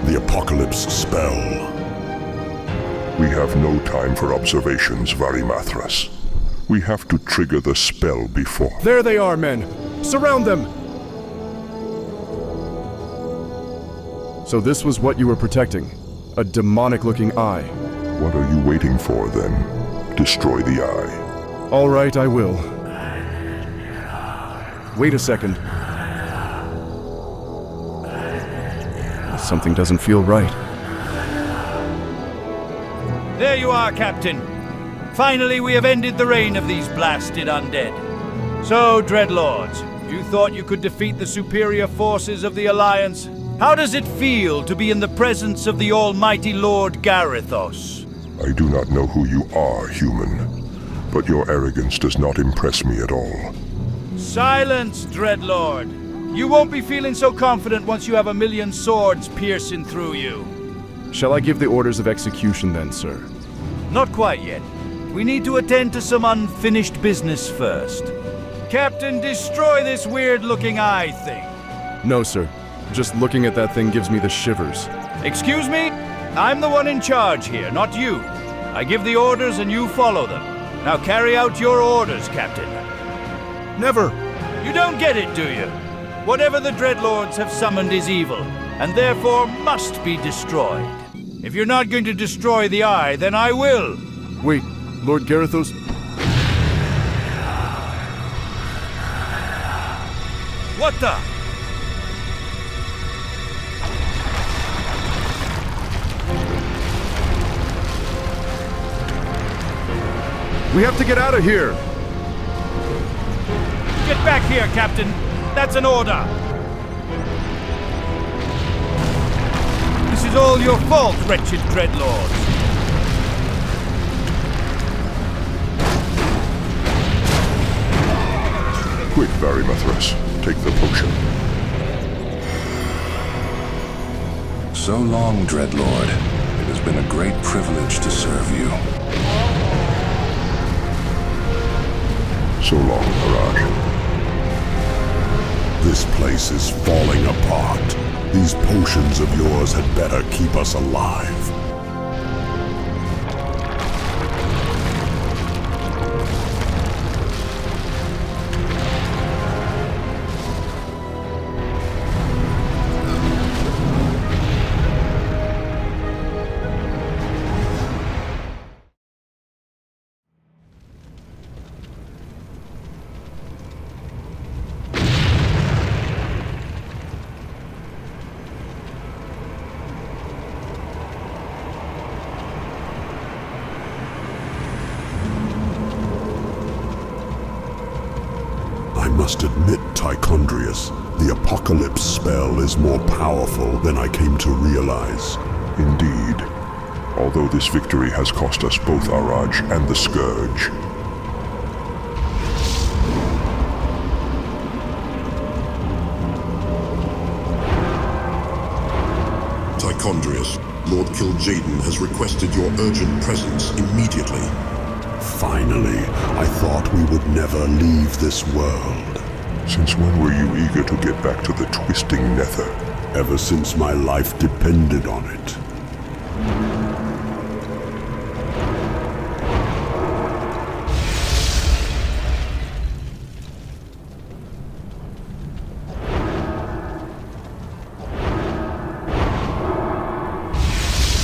The Apocalypse spell. We have no time for observations, Varimathras. We have to trigger the spell before. There they are, men! Surround them! So this was what you were protecting? A demonic-looking eye. What are you waiting for, then? Destroy the eye. All right, I will. Wait a second. Something doesn't feel right. There you are, Captain. Finally, we have ended the reign of these blasted undead. So, Dreadlords, you thought you could defeat the superior forces of the Alliance? How does it feel to be in the presence of the almighty Lord Garithos? I do not know who you are, human, but your arrogance does not impress me at all. Silence, Dreadlord! You won't be feeling so confident once you have a million swords piercing through you. Shall I give the orders of execution then, sir? Not quite yet. We need to attend to some unfinished business first. Captain, destroy this weird-looking eye thing. No, sir. Just looking at that thing gives me the shivers. Excuse me? I'm the one in charge here, not you. I give the orders and you follow them. Now carry out your orders, Captain. Never! You don't get it, do you? Whatever the Dreadlords have summoned is evil, and therefore must be destroyed. If you're not going to destroy the eye, then I will. Wait, Lord Garithos? What the? We have to get out of here! Get back here, Captain! That's an order! This is all your fault, wretched Dreadlords! Quick, Varimathras. Take the potion. So long, Dreadlord. It has been a great privilege to serve you. So long, Mirage. This place is falling apart. These potions of yours had better keep us alive. I must admit, Tichondrius, the Apocalypse spell is more powerful than I came to realize. Indeed. Although this victory has cost us both Araj and the Scourge. Tichondrius, Lord Kil'jaeden has requested your urgent presence immediately. Finally, I thought we would never leave this world. Since when were you eager to get back to the twisting nether? Ever since my life depended on it.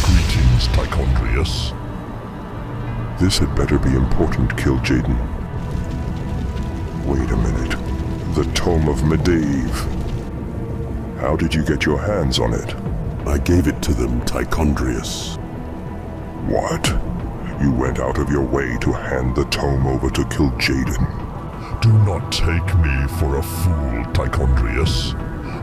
Greetings, Tichondrius. This had better be important, Kil'jaeden. Wait a minute. The Tome of Medivh. How did you get your hands on it? I gave it to them, Tichondrius. What? You went out of your way to hand the tome over to Kil'jaeden? Do not take me for a fool, Tichondrius.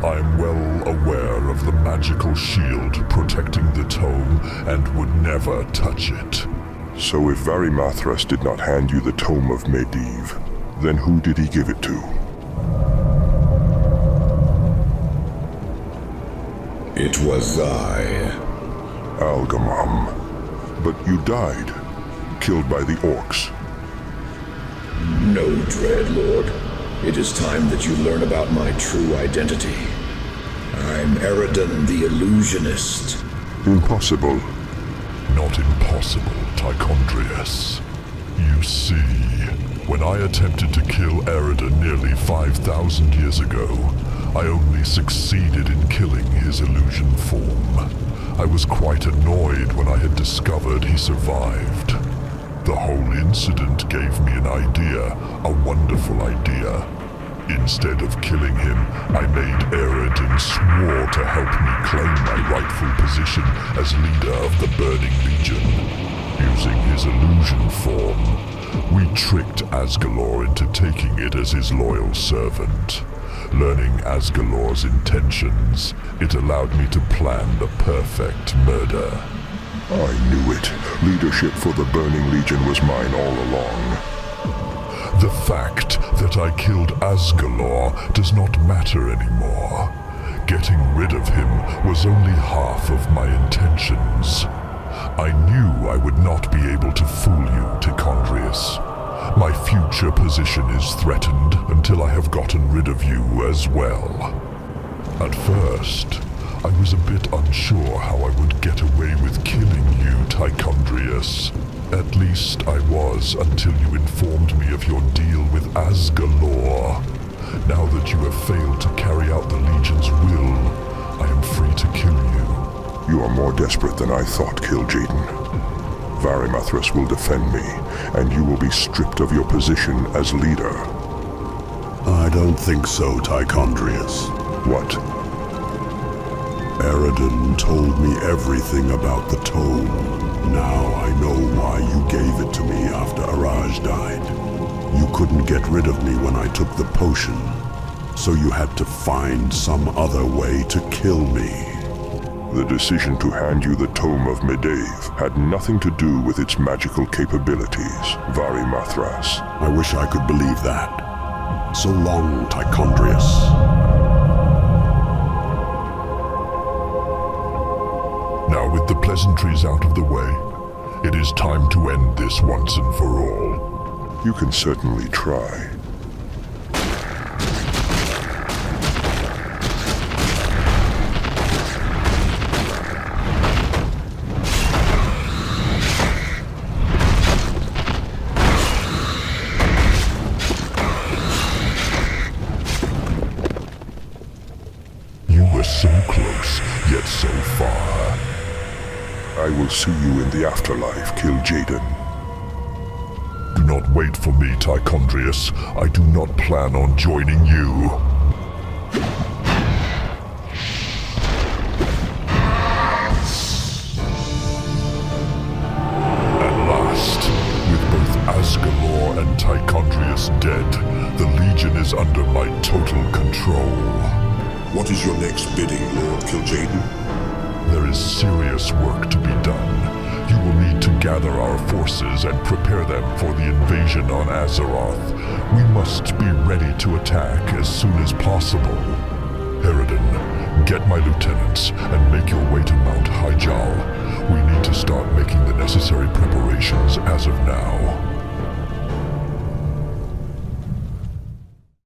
I am well aware of the magical shield protecting the tome and would never touch it. So if Varimathras did not hand you the Tome of Medivh, then who did he give it to? It was I. Algamam. But you died. Killed by the orcs. No, Dreadlord. It is time that you learn about my true identity. I'm Eridan the Illusionist. Impossible. Not impossible, Tichondrius. You see, when I attempted to kill Eridan nearly 5,000 years ago, I only succeeded in killing his illusion form. I was quite annoyed when I had discovered he survived. The whole incident gave me an idea, a wonderful idea. Instead of killing him, I made Eridan swore to help me claim my rightful position as leader of the Burning Legion. Using his illusion form, we tricked Asgalor into taking it as his loyal servant. Learning Asgalor's intentions, it allowed me to plan the perfect murder. I knew it. Leadership for the Burning Legion was mine all along. The fact that I killed Asgalor does not matter anymore. Getting rid of him was only half of my intentions. I knew I would not be able to fool you, Tichondrius. My future position is threatened until I have gotten rid of you as well. At first, I was a bit unsure how I would get away with killing you, Tichondrius. At least I was until you informed me of your deal with Asgalor. Now that you have failed to carry out the Legion's will, I am free to kill you. You are more desperate than I thought, Kil'jaeden. Varimathras will defend me, and you will be stripped of your position as leader. I don't think so, Tichondrius. What? Eridan told me everything about the tome. Now I know why you gave it to me after Araj died. You couldn't get rid of me when I took the potion, so you had to find some other way to kill me. The decision to hand you the Tome of Medivh had nothing to do with its magical capabilities, Varimathras. I wish I could believe that. So long, Tichondrius. Now with the pleasantries out of the way, it is time to end this once and for all. You can certainly try. So close, yet so far. I will see you in the afterlife, Kil'jaeden. Do not wait for me, Tichondrius. I do not plan on joining you. At last, with both Asgalor and Tichondrius dead, the Legion is under my total control. What is your next bidding, Lord Kil'jaeden? There is serious work to be done. You will need to gather our forces and prepare them for the invasion on Azeroth. We must be ready to attack as soon as possible. Eridan, get my lieutenants and make your way to Mount Hyjal. We need to start making the necessary preparations as of now.